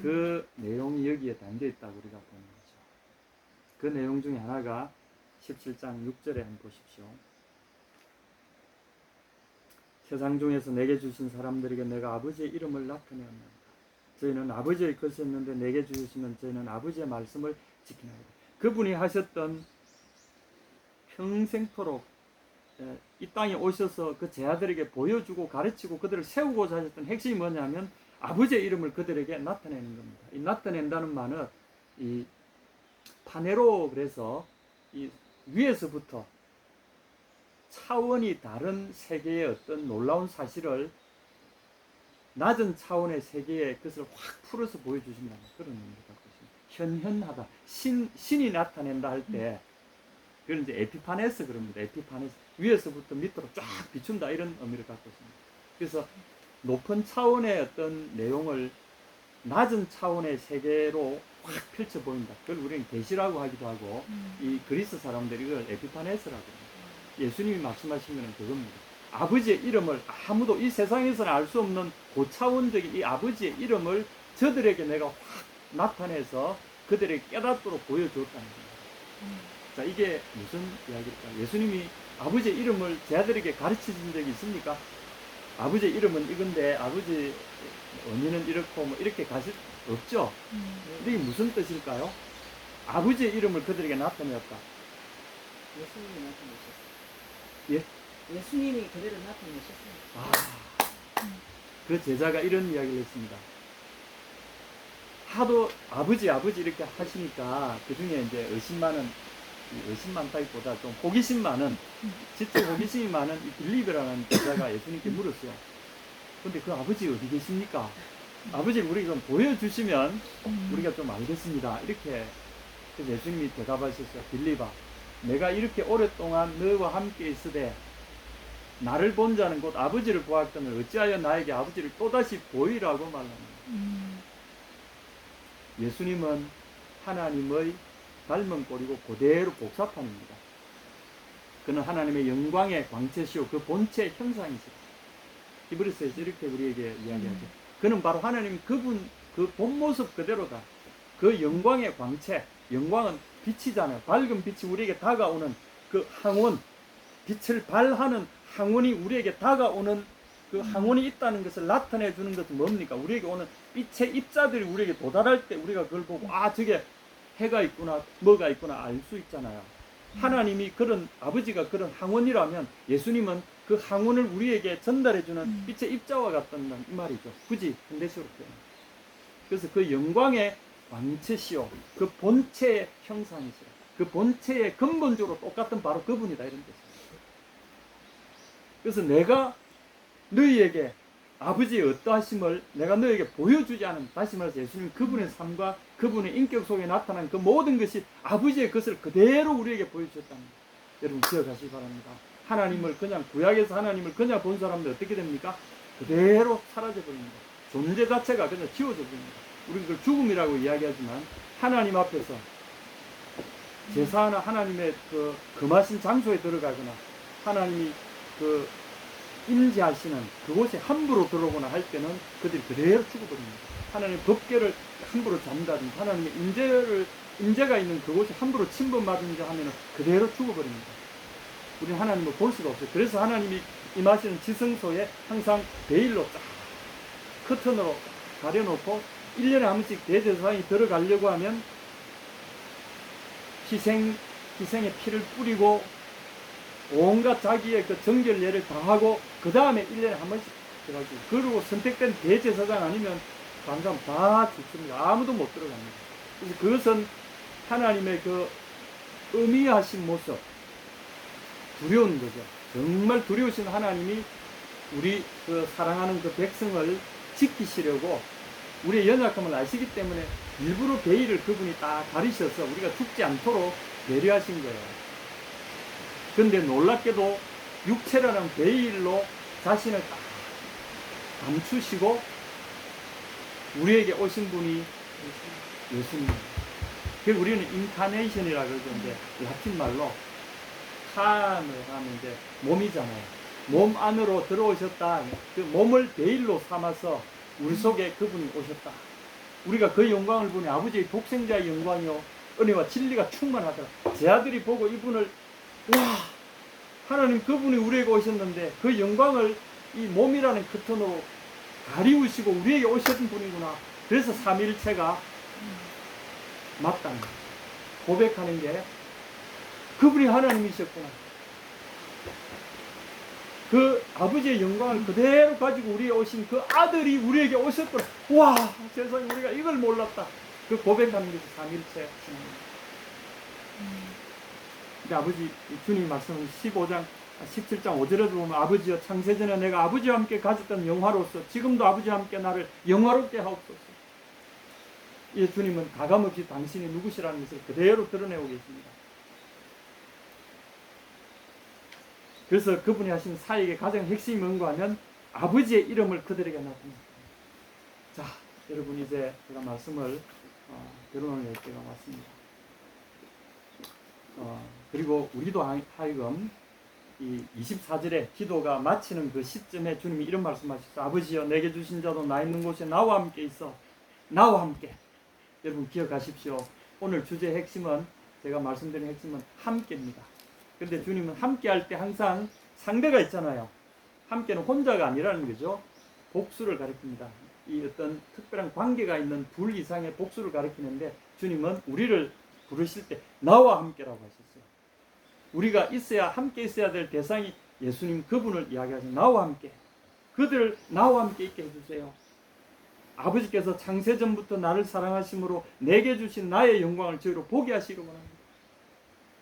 그 내용이 여기에 담겨 있다고 우리가 보는 거죠. 그 내용 중에 하나가 17장 6절에 한번 보십시오. 세상 중에서 내게 주신 사람들에게 내가 아버지의 이름을 나타내었나이다. 저희는 아버지의 것이었는데 내게 주시면 저희는 아버지의 말씀을 지키나이다. 그분이 하셨던 평생토록 이 땅에 오셔서 그 제 아들에게 보여주고 가르치고 그들을 세우고자 하셨던 핵심이 뭐냐면 아버지의 이름을 그들에게 나타내는 겁니다. 이 나타낸다는 말은 이 파네로, 그래서 이 위에서부터 차원이 다른 세계의 어떤 놀라운 사실을 낮은 차원의 세계에 그것을 확 풀어서 보여주신다는 그런 의미를 갖고 있습니다. 현현하다. 신이 나타낸다 할 때 그걸 이제 에피파네스 그럽니다. 에피파네스. 위에서부터 밑으로 쫙 비춘다 이런 의미를 갖고 있습니다. 그래서 높은 차원의 어떤 내용을 낮은 차원의 세계로 확 펼쳐 보인다. 그걸 우리는 계시라고 하기도 하고 이 그리스 사람들이 이걸 에피파네스라고 합니다. 예수님이 말씀하신 것은 그겁니다. 아버지의 이름을 아무도 이 세상에서는 알 수 없는 고차원적인 이 아버지의 이름을 저들에게 내가 확 나타내서 그들에게 깨닫도록 보여주었다는 겁니다. 자, 이게 무슨 이야기일까? 예수님이 아버지의 이름을 제 아들에게 가르치신 적이 있습니까? 아버지의 이름은 이건데 아버지 언니는 이렇고 뭐 이렇게 가실 없죠? 근데 이게 무슨 뜻일까요? 아버지의 이름을 그들에게 나타내었다. 예수님이 나타내셨어요. 예? 예수님이 그대로 나타내셨어요. 그 제자가 이런 이야기를 했습니다. 하도 아버지 이렇게 하시니까 그 중에 이제 의심 많다기보다 좀 호기심 많은, 진짜 호기심이 많은 이 빌립이라는 제자가 예수님께 물었어요. 근데 그 아버지 어디 계십니까? 아버지를 우리가 좀 보여주시면 우리가 좀 알겠습니다. 이렇게. 그래서 예수님이 대답하셨어요. 빌립아, 내가 이렇게 오랫동안 너와 함께 있으되 나를 본 자는 곧 아버지를 보았거늘 어찌하여 나에게 아버지를 또다시 보이라고 말합니다. 예수님은 하나님의 닮은 꼴이고 그대로 복사판입니다. 그는 하나님의 영광의 광채시오 그 본체의 형상이시다. 히브리서에서 이렇게 우리에게 이야기하죠. 그는 바로 하나님 그분 그 본모습 그대로다. 그 영광의 광채, 영광은 빛이잖아요. 밝은 빛이 우리에게 다가오는 그 항원, 빛을 발하는 항원이 우리에게 다가오는 그 항원이 있다는 것을 나타내 주는 것은 뭡니까? 우리에게 오는 빛의 입자들이 우리에게 도달할 때 우리가 그걸 보고 저게 해가 있구나, 뭐가 있구나 알 수 있잖아요. 하나님이 그런, 아버지가 그런 항원이라면 예수님은 그 항원을 우리에게 전달해 주는 빛의 입자와 같다는 이 말이죠. 굳이 현대식으로 표현. 그래서 그 영광의 광채시오 그 본체의 형상이시오 그 본체의 근본적으로 똑같은 바로 그분이다 이런 뜻입니다. 그래서 내가 너희에게 아버지의 어떠하심을 내가 너희에게 보여주지 않은, 다시 말해서 예수님 그분의 삶과 그분의 인격 속에 나타난 그 모든 것이 아버지의 것을 그대로 우리에게 보여주셨다는 거예요. 여러분 기억하시기 바랍니다. 하나님을 그냥 구약에서 하나님을 그냥 본 사람들 어떻게 됩니까? 그대로 사라져 버립니다. 존재 자체가 그냥 지워져 버립니다. 우리 그걸 죽음이라고 이야기하지만 하나님 앞에서 제사나 하나님의 그 금하신 장소에 들어가거나 하나님이 그 임재하시는 그곳에 함부로 들어오거나 할 때는 그들이 그대로 죽어버립니다. 하나님의 법궤를 함부로 잡는다든지 하나님의 임재가 있는 그곳에 함부로 침범하든지 하면 그대로 죽어버립니다. 우리는 하나님을 볼 수가 없어요. 그래서 하나님이 임하시는 지성소에 항상 베일로 딱 커튼으로 가려놓고 1년에 한 번씩 대제사장이 들어가려고 하면 희생의 피를 뿌리고 온갖 자기의 그 정결례를 다하고 그 다음에 1년에 한 번씩 들어가죠. 그리고 선택된 대제사장 아니면 당장 다 죽습니다. 아무도 못 들어갑니다. 그래서 그것은 하나님의 그 의미하신 모습, 두려운 거죠. 정말 두려우신 하나님이 우리 그 사랑하는 그 백성을 지키시려고 우리의 연약함을 아시기 때문에 일부러 베일을 그분이 딱 가리셔서 우리가 죽지 않도록 배려하신 거예요. 그런데 놀랍게도 육체라는 베일로 자신을 딱 감추시고 우리에게 오신 분이 예수님입니다. 그래서 우리는 인카네이션이라고 그러는데 라틴 말로 칸을 하는데 몸이잖아요. 몸 안으로 들어오셨다. 그 몸을 베일로 삼아서 우리 속에 그분이 오셨다. 우리가 그 영광을 보니 아버지의 독생자의 영광이요 은혜와 진리가 충만하더라. 제 아들이 보고 이분을 와 하나님 그분이 우리에게 오셨는데 그 영광을 이 몸이라는 커튼으로 가리우시고 우리에게 오셨던 분이구나. 그래서 삼위일체가 맞다는 거예요. 고백하는 게 그분이 하나님이셨구나. 그 아버지의 영광을 그대로 가지고 우리에 오신 그 아들이 우리에게 오셨구나. 와 세상에 우리가 이걸 몰랐다. 그 고백하는 것이 삼위일체. 근데 아버지 주님 말씀 15장 17장 5절에도 보면 아버지여 창세전에 내가 아버지와 함께 가졌던 영화로서 지금도 아버지와 함께 나를 영화롭게 하옵소서. 이 주님은 가감없이 당신이 누구시라는 것을 그대로 드러내고 계십니다. 그래서 그분이 하신 사역의 가장 핵심이 뭔가 하면 아버지의 이름을 그들에게 나타냅니다. 자, 여러분 이제 제가 말씀을 결론을 낼 때가 왔습니다. 그리고 우리도 하여금 이 24절에 기도가 마치는 그 시점에 주님이 이런 말씀하셨어요. 아버지여 내게 주신 자도 나 있는 곳에 나와 함께 있어. 나와 함께. 여러분 기억하십시오. 오늘 주제의 핵심은 제가 말씀드린 핵심은 함께입니다. 그런데 주님은 함께 할 때 항상 상대가 있잖아요. 함께는 혼자가 아니라는 거죠. 복수를 가리킵니다. 이 어떤 특별한 관계가 있는 둘 이상의 복수를 가리키는데 주님은 우리를 부르실 때 나와 함께라고 하셨어요. 우리가 있어야 함께 있어야 될 대상이 예수님 그분을 이야기하시는 나와 함께. 그들을 나와 함께 있게 해주세요. 아버지께서 창세전부터 나를 사랑하심으로 내게 주신 나의 영광을 저희로 보게 하시기를 원합니다.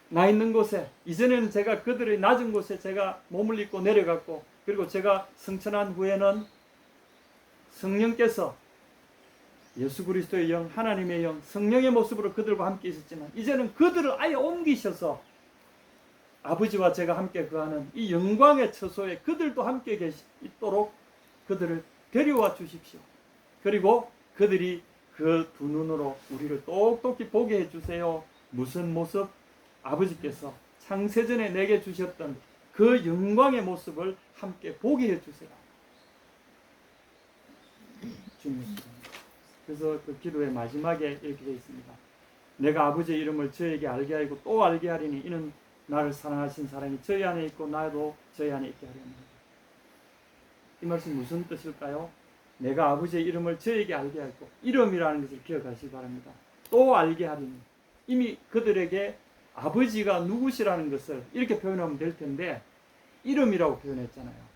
나 있는 곳에 이전에는 제가 그들의 낮은 곳에 제가 몸을 입고 내려갔고 그리고 제가 성천한 후에는 성령께서 예수 그리스도의 영, 하나님의 영, 성령의 모습으로 그들과 함께 있었지만 이제는 그들을 아예 옮기셔서 아버지와 제가 함께 거하는 이 영광의 처소에 그들도 함께 있도록 그들을 데려와 주십시오. 그리고 그들이 그 두 눈으로 우리를 똑똑히 보게 해주세요. 무슨 모습? 아버지께서 창세전에 내게 주셨던 그 영광의 모습을 함께 보게 해주세요. 주님입니다. 그래서 그 기도의 마지막에 이렇게 되어 있습니다. 내가 아버지의 이름을 저에게 알게 하고 또 알게 하리니 이는 나를 사랑하신 사랑이 저희 안에 있고 나도 저희 안에 있게 하려는 겁니다. 이 말씀 무슨 뜻일까요? 내가 아버지의 이름을 저에게 알게 하고 이름이라는 것을 기억하시기 바랍니다. 또 알게 하리니 이미 그들에게 아버지가 누구시라는 것을 이렇게 표현하면 될 텐데 이름이라고 표현했잖아요.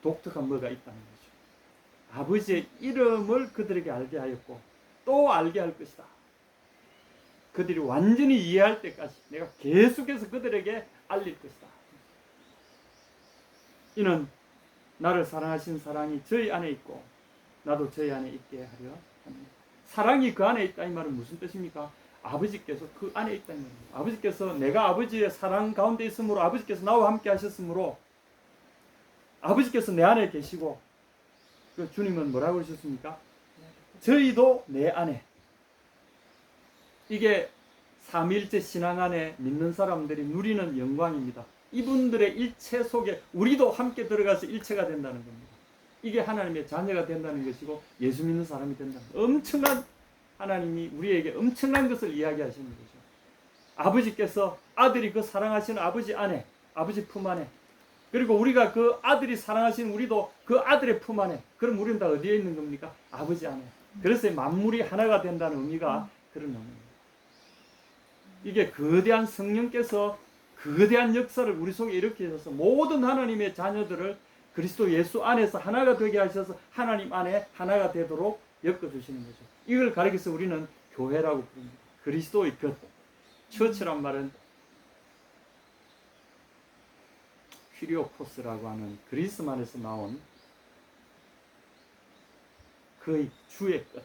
독특한 뭐가 있다는 거죠. 아버지의 이름을 그들에게 알게 하였고 또 알게 할 것이다. 그들이 완전히 이해할 때까지 내가 계속해서 그들에게 알릴 것이다. 이는 나를 사랑하신 사랑이 저희 안에 있고 나도 저희 안에 있게 하려 합니다. 사랑이 그 안에 있다 이 말은 무슨 뜻입니까? 아버지께서 그 안에 있다는 겁니다. 아버지께서 내가 아버지의 사랑 가운데 있으므로 아버지께서 나와 함께 하셨으므로 아버지께서 내 안에 계시고 그 주님은 뭐라고 그러셨습니까? 저희도 내 안에. 이게 삼위일체 신앙 안에 믿는 사람들이 누리는 영광입니다. 이분들의 일체 속에 우리도 함께 들어가서 일체가 된다는 겁니다. 이게 하나님의 자녀가 된다는 것이고 예수 믿는 사람이 된다는 겁니다. 엄청난 하나님이 우리에게 엄청난 것을 이야기하시는 거죠. 아버지께서 아들이 그 사랑하시는 아버지 안에, 아버지 품 안에, 그리고 우리가 그 아들이 사랑하시는 우리도 그 아들의 품 안에. 그럼 우리는 다 어디에 있는 겁니까? 아버지 안에. 그래서 만물이 하나가 된다는 의미가 그런 의미입니다. 이게 거대한 성령께서 거대한 역사를 우리 속에 일으키셔서 모든 하나님의 자녀들을 그리스도 예수 안에서 하나가 되게 하셔서 하나님 안에 하나가 되도록 엮어주시는 거죠. 이걸 가리켜서 우리는 교회라고 부릅니다. 그리스도의 것. 처치란 말은 휘리오포스라고 하는 그리스만에서 나온 그의 주의 것.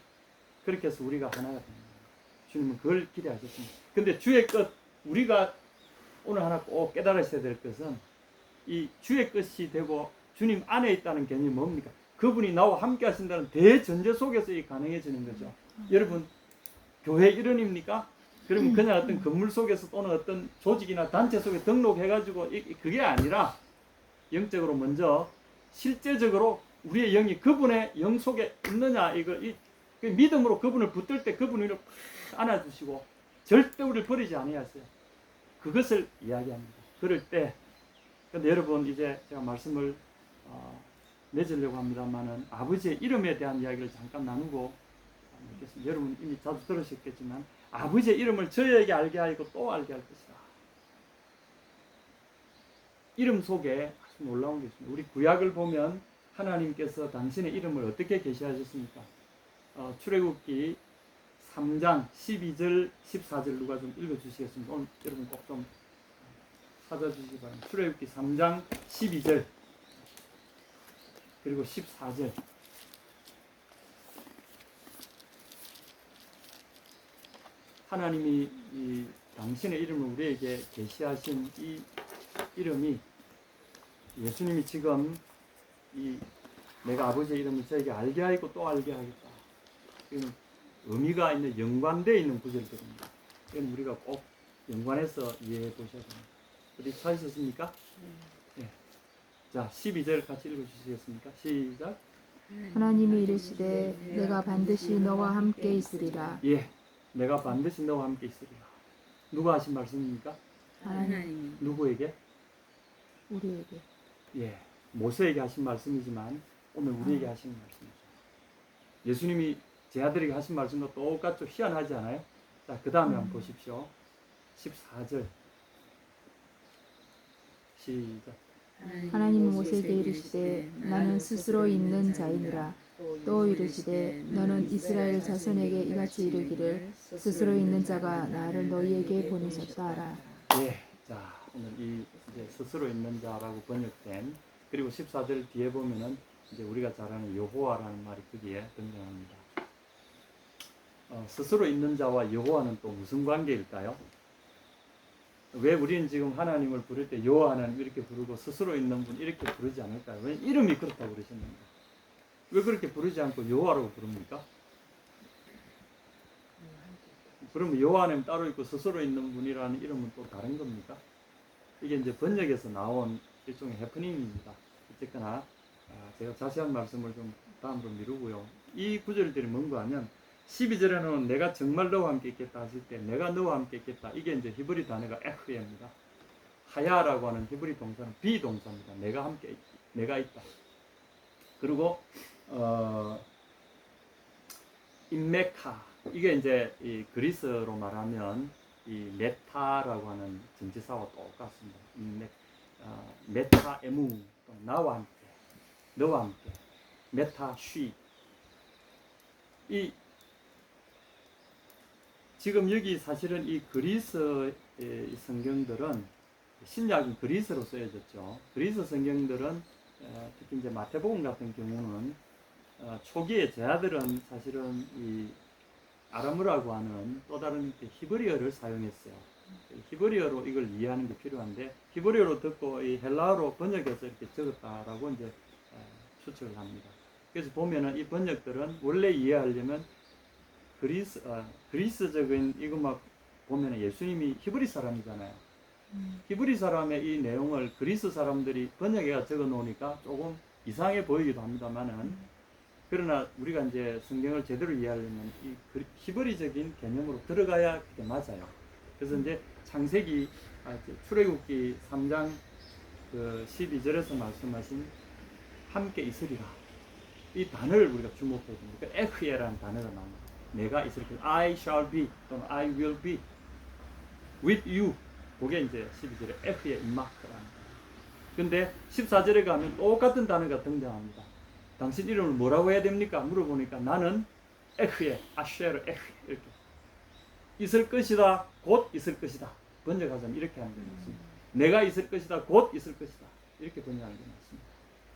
그렇게 해서 우리가 하나가 됩니다. 주님은 그걸 기대하셨습니다. 근데 주의 것, 우리가 오늘 하나 꼭 깨달으셔야 될 것은 이 주의 것이 되고 주님 안에 있다는 개념이 뭡니까? 그분이 나와 함께 하신다는 대전제 속에서 이 가능해지는 거죠. 여러분, 교회 일원입니까? 그러면 그냥 어떤 건물 속에서 또는 어떤 조직이나 단체 속에 등록해가지고 그게 아니라 영적으로 먼저 실제적으로 우리의 영이 그분의 영 속에 있느냐, 그 믿음으로 그분을 붙들 때 그분을 팍 안아주시고 절대 우리를 버리지 아니하세요. 그것을 이야기합니다. 그럴 때, 근데 여러분 이제 제가 말씀을 맺으려고 합니다만은 아버지의 이름에 대한 이야기를 잠깐 나누고 있겠습니다. 여러분 이미 자주 들으셨겠지만 아버지의 이름을 저희에게 알게 하고 또 알게 할 것이다. 이름 속에 아주 놀라운 게 있습니다. 우리 구약을 보면 하나님께서 당신의 이름을 어떻게 계시하셨습니까? 출애굽기 3장 12절 14절 누가 좀 읽어주시겠습니까? 오늘 여러분 꼭 좀 찾아주시기 바랍니다. 출애굽기 3장 12절 그리고 14절. 하나님이 이 당신의 이름을 우리에게 계시하신 이 이름이 예수님이 지금 이 내가 아버지의 이름을 저에게 알게 하고 또 알게 하겠다. 이건 의미가 있는 연관되어 있는 구절들입니다. 이건 우리가 꼭 연관해서 이해해 보셔야 됩니다. 어디 찾으셨습니까? 네. 자, 12절 같이 읽어주시겠습니까? 시작. 하나님이 이르시되 내가 반드시 너와 함께 있으리라. 예, 내가 반드시 너와 함께 있으리라. 누가 하신 말씀입니까? 하나님 누구에게? 우리에게. 예, 모세에게 하신 말씀이지만 오늘 우리에게 하신 말씀이죠. 예수님이 제 아들에게 하신 말씀과 똑같죠. 희한하지 않아요? 자, 그 다음에 한번 보십시오. 14절 시작. 하나님 모세에게 이르시되 나는 스스로 있는 자이니라. 또 이르시되 너는 이스라엘 자손에게 이같이 이르기를 스스로 있는 자가 나를 너희에게 보내셨다 하라. 예, 자 오늘 이 이제 스스로 있는 자라고 번역된 그리고 14절 뒤에 보면은 이제 우리가 잘 아는 여호와라는 말이 거기에 등장합니다. 스스로 있는 자와 여호와는 또 무슨 관계일까요? 왜 우리는 지금 하나님을 부를 때 여호와 하나님 이렇게 부르고 스스로 있는 분 이렇게 부르지 않을까요? 왜 이름이 그렇다고 그러셨는데 왜 그렇게 부르지 않고 여호와라고 부릅니까? 그러면 여호와 하나님 따로 있고 스스로 있는 분이라는 이름은 또 다른 겁니까? 이게 이제 번역에서 나온 일종의 해프닝입니다. 어쨌거나 제가 자세한 말씀을 좀 다음으로 미루고요. 이 구절들이 뭔가 하면 12절에는 내가 정말 너와 함께 있겠다 하실 때 내가 너와 함께 있겠다. 이게 이제 히브리 단어가 에흐예입니다. 하야라고 하는 히브리 동사는 비동사입니다. 내가 함께 내가 있다. 그리고 인메카 이게 이제 이 그리스로 말하면 이 메타라고 하는 전치사와 똑같습니다. 메타 에무 나와 함께 너와 함께 메타 쉬 이 지금 여기 사실은 이 그리스의 성경들은 신약인 그리스로 쓰여졌죠. 그리스 성경들은 특히 이제 마태복음 같은 경우는 초기에 제자들은 사실은 이 아람어라고 하는 또 다른 히브리어를 사용했어요. 히브리어로 이걸 이해하는 게 필요한데 히브리어로 듣고 이 헬라어로 번역해서 이렇게 적었다라고 이제 추측을 합니다. 그래서 보면은 이 번역들은 원래 이해하려면 그리스적인 이거 막 보면은 예수님이 히브리 사람이잖아요. 히브리 사람의 이 내용을 그리스 사람들이 번역해서 적어 놓으니까 조금 이상해 보이기도 합니다만은 그러나 우리가 이제 성경을 제대로 이해하려면 이 히브리적인 개념으로 들어가야 그게 맞아요. 그래서 이제 창세기 출애굽기 3장 그 12절에서 말씀하신 함께 있으리라 이 단어를 우리가 주목해야 됩니다. 그 에흐예라는 단어가 나옵니다. 내가 있을 것, I shall be 또는 I will be with you. 그게 이제 12절에 에흐예 임마크라는. 근데 14절에 가면 똑같은 단어가 등장합니다. 당신 이름을 뭐라고 해야 됩니까? 물어보니까 나는 에흐예, 아쉐르 에흐예 이렇게 있을 것이다, 곧 있을 것이다. 번역하자면 이렇게 하는 게 맞습니다. 내가 있을 것이다, 곧 있을 것이다. 이렇게 번역하는 게 맞습니다.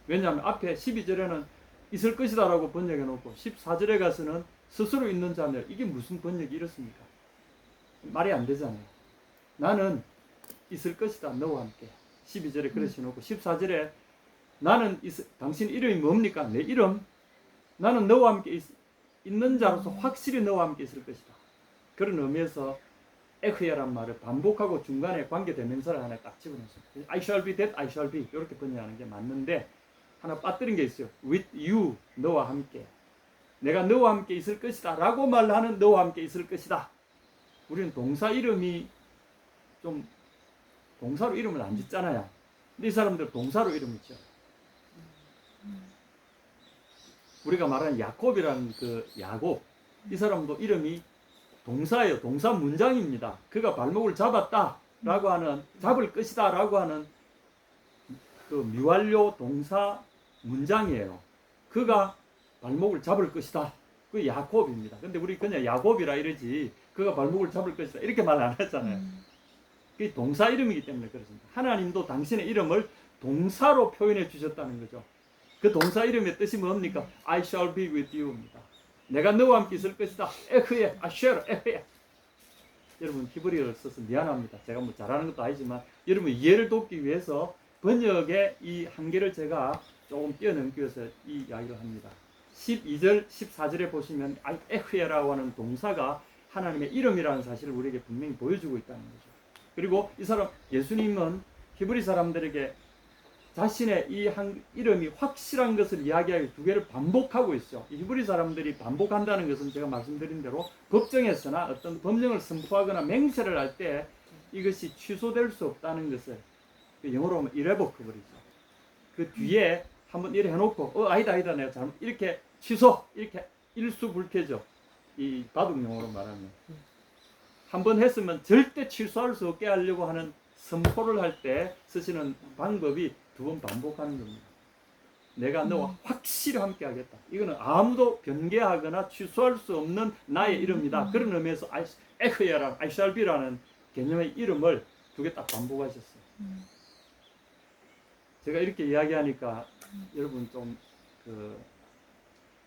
왜냐하면 앞에 12절에는 있을 것이다 라고 번역해 놓고 14절에 가서는 스스로 있는 자며 이게 무슨 번역이 이렇습니까? 말이 안 되잖아요. 나는 있을 것이다 너와 함께 12절에 그렇게 놓고 14절에 나는 당신 이름이 뭡니까? 내 이름 나는 너와 함께 있는 자로서 확실히 너와 함께 있을 것이다. 그런 의미에서 에흐야란 말을 반복하고 중간에 관계대명사를 하나 딱 집어넣습니다. I shall be that, I shall be 이렇게 번역하는 게 맞는데 하나 빠뜨린 게 있어요. With you, 너와 함께. 내가 너와 함께 있을 것이다 라고 말하는 너와 함께 있을 것이다. 우리는 동사 이름이 좀 동사로 이름을 안 짓잖아요. 근데 이 사람들 동사로 이름을 지어요. 우리가 말하는 야곱이라는 그 야곱, 이 사람도 이름이 동사예요. 동사 문장입니다. 그가 발목을 잡았다 라고 하는, 잡을 것이다 라고 하는 그 미완료 동사 문장이에요. 그가 발목을 잡을 것이다. 그 야곱입니다. 근데 우리 그냥 야곱이라 이러지 그가 발목을 잡을 것이다 이렇게 말 안 했잖아요. 그게 동사 이름이기 때문에 그렇습니다. 하나님도 당신의 이름을 동사로 표현해 주셨다는 거죠. 그 동사 이름의 뜻이 뭡니까? I shall be with you입니다. 내가 너와 함께 있을 것이다. 에흐예, 아쉐르, 에흐예. 여러분 히브리어를 써서 미안합니다. 제가 뭐 잘하는 것도 아니지만 여러분 이해를 돕기 위해서 번역의 이 한계를 제가 조금 뛰어넘기 위해서 이 이야기를 합니다. 12절, 14절에 보시면 에흐예라고 하는 동사가 하나님의 이름이라는 사실을 우리에게 분명히 보여주고 있다는 거죠. 그리고 이 사람 예수님은 히브리 사람들에게 자신의 이 이름이 확실한 것을 이야기하기 두 개를 반복하고 있죠. 히브리 사람들이 반복한다는 것은 제가 말씀드린 대로 법정에서나 어떤 법령을 선포하거나 맹세를 할 때 이것이 취소될 수 없다는 것을 영어로 하면 irrevocable이죠. 그 뒤에 한번 이래 해놓고 아니다 내가 잘못 이렇게 취소 이렇게 일수불쾌죠. 이 바둑 용어로 말하면 한번 했으면 절대 취소할 수 없게 하려고 하는 선포를 할 때 쓰시는 방법이 두 번 반복하는 겁니다. 내가 너와 확실히 함께 하겠다. 이거는 아무도 변개하거나 취소할 수 없는 나의 이름이다. 그런 의미에서 에흐야라는 I shall be라는 개념의 이름을 두 개 딱 반복하셨어요. 제가 이렇게 이야기하니까 여러분 좀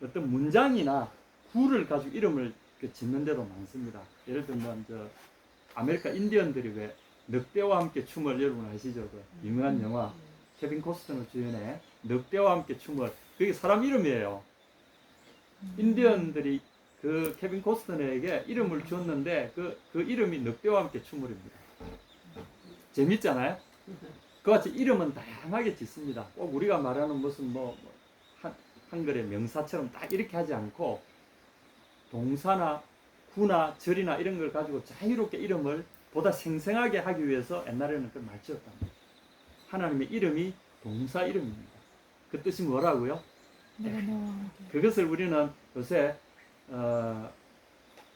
어떤 문장이나 구를 가지고 이름을 짓는 데도 많습니다. 예를 들면 아메리카 인디언들이 왜 늑대와 함께 춤을 여러분 아시죠? 그 유명한 영화 케빈 코스터너 주연의 늑대와 함께 춤을 그게 사람 이름이에요. 인디언들이 그 케빈 코스터너에게 이름을 주었는데 그 이름이 늑대와 함께 춤을입니다. 재밌잖아요? 그같이 이름은 다양하게 짓습니다. 꼭 우리가 말하는 무슨 한글의 명사처럼 딱 이렇게 하지 않고 동사나 구나 절이나 이런 걸 가지고 자유롭게 이름을 보다 생생하게 하기 위해서 옛날에는 그걸 많이 지었답니다. 하나님의 이름이 동사 이름입니다. 그 뜻이 뭐라고요? 그것을 우리는 요새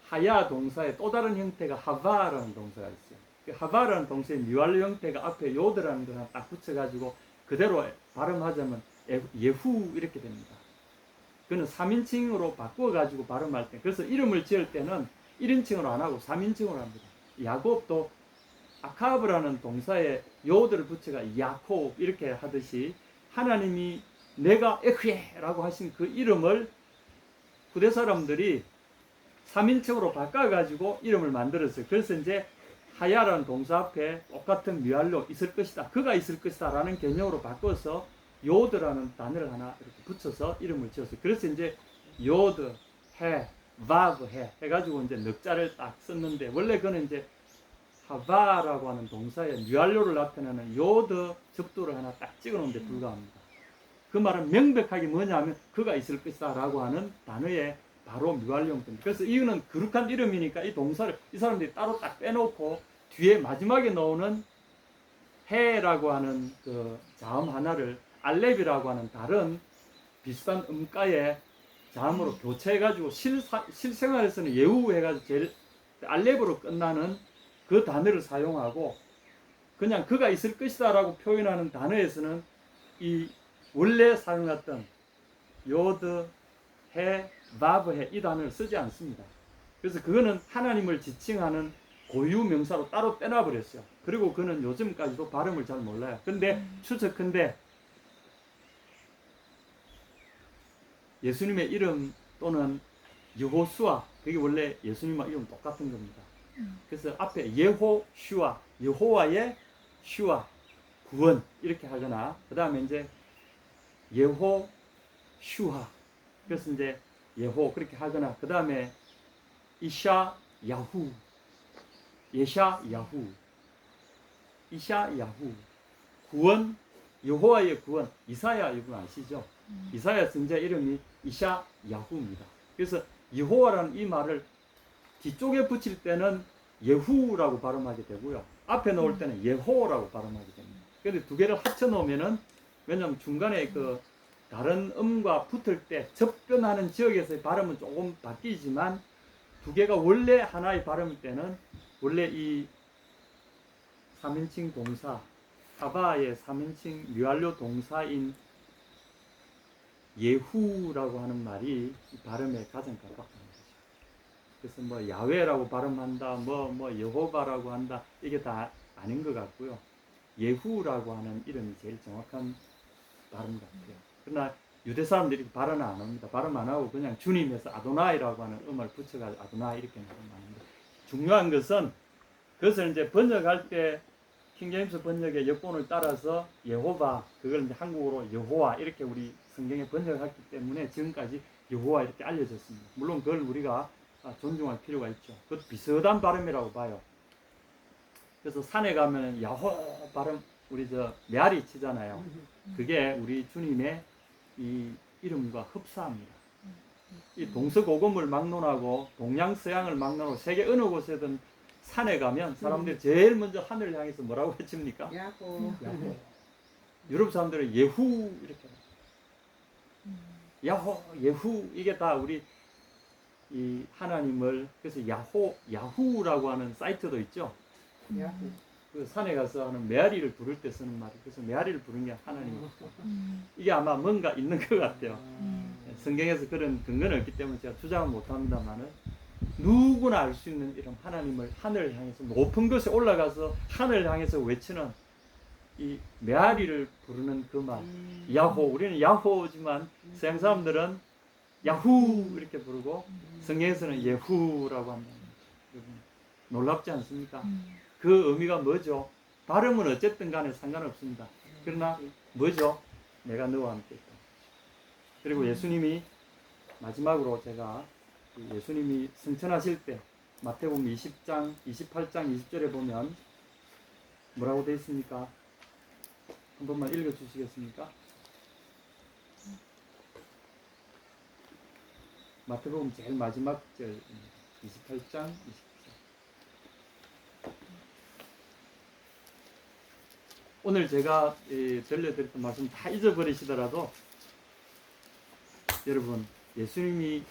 하야 동사의 또 다른 형태가 하바라는 동사가 있어요. 그 하바라는 동사의 미완료 형태가 앞에 요드라는 걸 딱 붙여가지고 그대로 발음하자면 예후 이렇게 됩니다. 그는 3인칭으로 바꿔가지고 발음할 때 그래서 이름을 지을 때는 1인칭으로 안 하고 3인칭으로 합니다. 야곱도 아카브라는 동사에 요드를 붙여가 야콥 이렇게 하듯이 하나님이 내가 에흐예라고 하신 그 이름을 후대 사람들이 3인칭으로 바꿔가지고 이름을 만들었어요. 그래서 이제 하야라는 동사 앞에 똑같은 미완료 있을 것이다. 그가 있을 것이다 라는 개념으로 바꿔서 요드라는 단어를 하나 이렇게 붙여서 이름을 지었어요. 그래서 이제 요드, 해, 바브, 해 해가지고 이제 넉자를 딱 썼는데 원래 그는 이제 하바라고 하는 동사의 미완료를 나타내는 요드 접두를 하나 딱 찍어 놓은 데 불과합니다. 그 말은 명백하게 뭐냐면 그가 있을 것이다 라고 하는 단어의 바로 미완료입니다. 그래서 이거는 거룩한 이름이니까 이 동사를 이 사람들이 따로 딱 빼놓고 뒤에 마지막에 나오는 해라고 하는 그 자음 하나를 알렙이라고 하는 다른 비슷한 음가의 자음으로 교체해가지고 실생활에서는 예우해가지고 제일 알렙으로 끝나는 그 단어를 사용하고 그냥 그가 있을 것이다 라고 표현하는 단어에서는 이 원래 사용했던 요드, 해, 바브, 해 이 단어를 쓰지 않습니다. 그래서 그거는 하나님을 지칭하는 고유 명사로 따로 떼놔버렸어요. 그리고 그는 요즘까지도 발음을 잘 몰라요. 근데 추측컨대 예수님의 이름 또는 여호수아 그게 원래 예수님과 이름 똑같은 겁니다. 그래서 앞에 예호슈아 여호와의 슈아 구원 이렇게 하거나 그 다음에 이제 예호슈아 그래서 이제 예호 그렇게 하거나 그 다음에 이샤 야후 예샤 야후 이샤 야후 구원 여호와의 구원 이사야 이분 아시죠? 이사야 선지자 이름이 이샤 야후입니다. 그래서 여호와라는 이 말을 뒤쪽에 붙일 때는 예후라고 발음하게 되고요. 앞에 놓을 때는 예호라고 발음하게 됩니다. 그런데 두 개를 합쳐 놓으면은 왜냐하면 중간에 그 다른 음과 붙을 때 접변하는 지역에서의 발음은 조금 바뀌지만 두 개가 원래 하나의 발음일 때는 원래 이 3인칭 동사 하바의 3인칭 미완료 동사인 예후라고 하는 말이 발음에 가장 가깝다는 거죠. 그래서 뭐 야훼라고 발음한다, 뭐 여호바라고 한다 이게 다 아닌 것 같고요. 예후라고 하는 이름이 제일 정확한 발음 같아요. 그러나 유대 사람들이 발음 안 합니다. 발음 안 하고 그냥 주님에서 아도나이라고 하는 음을 붙여가지고 아도나이 이렇게 말합니다. 중요한 것은 그것을 이제 번역할 때 킹제임스 번역의 여본을 따라서 여호바 그걸 이제 한국어로 여호와 이렇게 우리 성경에 번역했기 때문에 지금까지 여호와 이렇게 알려졌습니다. 물론 그걸 우리가 존중할 필요가 있죠. 그것도 비슷한 발음이라고 봐요. 그래서 산에 가면 야호 발음 우리 저 메아리 치잖아요. 그게 우리 주님의 이 이름과 흡사합니다. 이 동서고금을 막론하고 동양서양을 막론하고 세계 어느 곳에든 산에 가면 사람들이 제일 먼저 하늘을 향해서 뭐라고 외칩니까? 야호. 야호. 유럽 사람들은 예후 이렇게 야호, 예후 이게 다 우리 이 하나님을 그래서 야후라고 하는 사이트도 있죠. 야호. 그 산에 가서 하는 메아리를 부를 때 쓰는 말이 그래서 메아리를 부르는 게 하나님이고 이게 아마 뭔가 있는 것 같아요. 성경에서 그런 근거는 없기 때문에 제가 주장은 못합니다만은 누구나 알 수 있는 이런 하나님을 하늘을 향해서 높은 곳에 올라가서 하늘을 향해서 외치는 이 메아리를 부르는 그 말 야호 우리는 야호지만 서양 사람들은 야후 이렇게 부르고 성경에서는 예후라고 한다. 놀랍지 않습니까? 그 의미가 뭐죠? 발음은 어쨌든 간에 상관없습니다. 그러나 뭐죠? 내가 너와 함께 있다. 그리고 예수님이 마지막으로 제가 예수님이 승천하실 때 마태복음 20장, 28장, 20절에 보면 뭐라고 되어 있습니까? 한 번만 읽어주시겠습니까? 마태복음 제일 마지막 절 28장, 24절 오늘 제가 들려드렸던 말씀 다 잊어버리시더라도 여러분 예수님이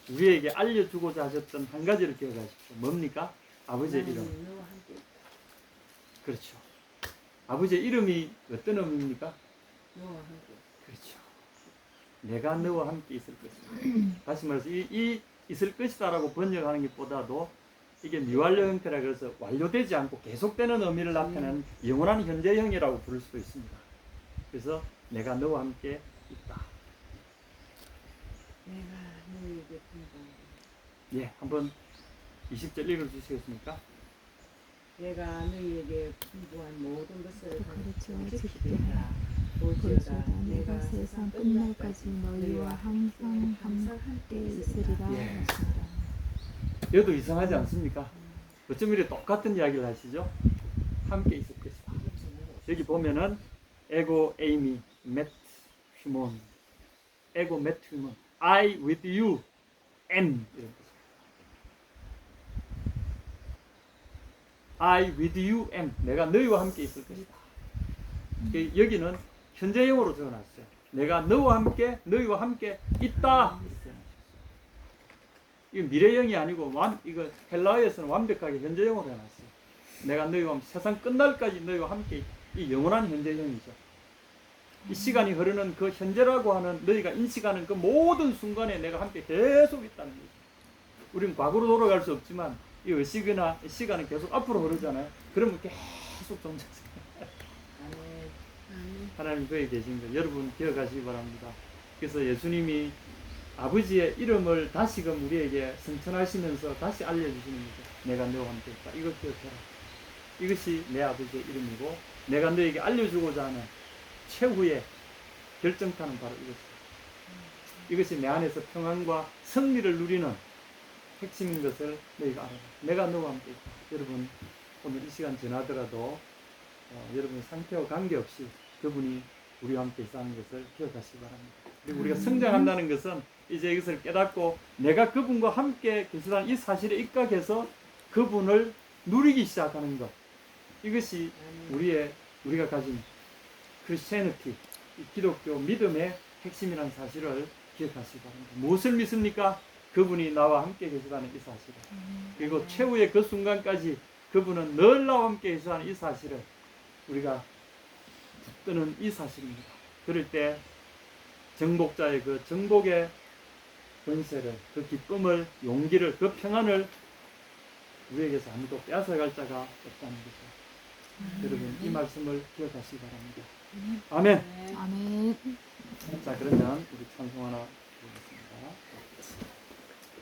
우리에게 알려주고자 하셨던 한 가지를 기억하십시오. 뭡니까? 아버지의 이름. 그렇죠. 아버지의 이름이 어떤 의미입니까? 너와 함께. 그렇죠. 내가 너와 함께 있을 것이다. 다시 말해서 이 있을 것이다라고 번역하는 것보다도 이게 미완료 형태라 그래서 완료되지 않고 계속되는 의미를 나타내는 영원한 현재형이라고 부를 수도 있습니다. 그래서 내가 너와 함께 있다. 내가 너희에게 분당. 예, 한번 20절 읽어주시겠습니까? 내가 너희에게 풍부한 모든 것을 가르쳐 지키게 지키게 하라. 볼지어다 내가 세상 끝날까지 너희와 항상 함께 있으리라 예. 하시니라. 여도 이상하지 않습니까? 어쩜 이렇게 똑같은 이야기를 하시죠? 함께 있을 것이다. 여기 보면은 에고 에이미 맷 휴먼 에고 맷 휴먼 I with you and 이런 뜻입니다. I with you and 내가 너희와 함께 있을 것이다. 여기는 현재형으로 적어놨어요. 내가 너와 함께 너희와 함께 있다. 이거 미래형이 아니고 이거 헬라어에서는 완벽하게 현재형으로 해놨어요. 내가 너희와 함께 세상 끝날까지 너희와 함께 이 영원한 현재형이죠. 이 시간이 흐르는 그 현재라고 하는 너희가 인식하는 그 모든 순간에 내가 함께 계속 있다는 거죠. 우리는 과거로 돌아갈 수 없지만 이 의식이나 이 시간은 계속 앞으로 흐르잖아요. 그러면 계속 존재해요. 하나님 거기 계신 거 여러분 기억하시기 바랍니다. 그래서 예수님이 아버지의 이름을 다시금 우리에게 성천하시면서 다시 알려주시는 거죠. 내가 너와 함께 있다. 이걸 기억해라. 이것이 내 아버지의 이름이고 내가 너에게 알려주고자 하는 최후의 결정타는 바로 이것이다. 이것이 내 안에서 평안과 승리를 누리는 핵심인 것을 너희가 알아라. 내가 너와 함께 있다. 여러분 오늘 이 시간 지나더라도 여러분 상태와 관계없이 그분이 우리와 함께 있다는 것을 기억하시기 바랍니다. 그리고 우리가 성장한다는 것은 이제 이것을 깨닫고 내가 그분과 함께 계시다는 이 사실에 입각해서 그분을 누리기 시작하는 것. 이것이 우리가 가진 크리스티애니티, 기독교 믿음의 핵심이라는 사실을 기억하시기 바랍니다. 무엇을 믿습니까? 그분이 나와 함께 계시다는 이 사실을. 그리고 최후의 그 순간까지 그분은 늘 나와 함께 계시다는 이 사실을 우리가 붙드는 이 사실입니다. 그럴 때 정복자의 그 정복의 권세를, 그 기쁨을, 용기를, 그 평안을 우리에게서 아무도 빼앗아갈 자가 없다는 거죠. 여러분 이 말씀을 기억하시기 바랍니다. 아멘. 아멘. 자 그러면 우리 찬송 하나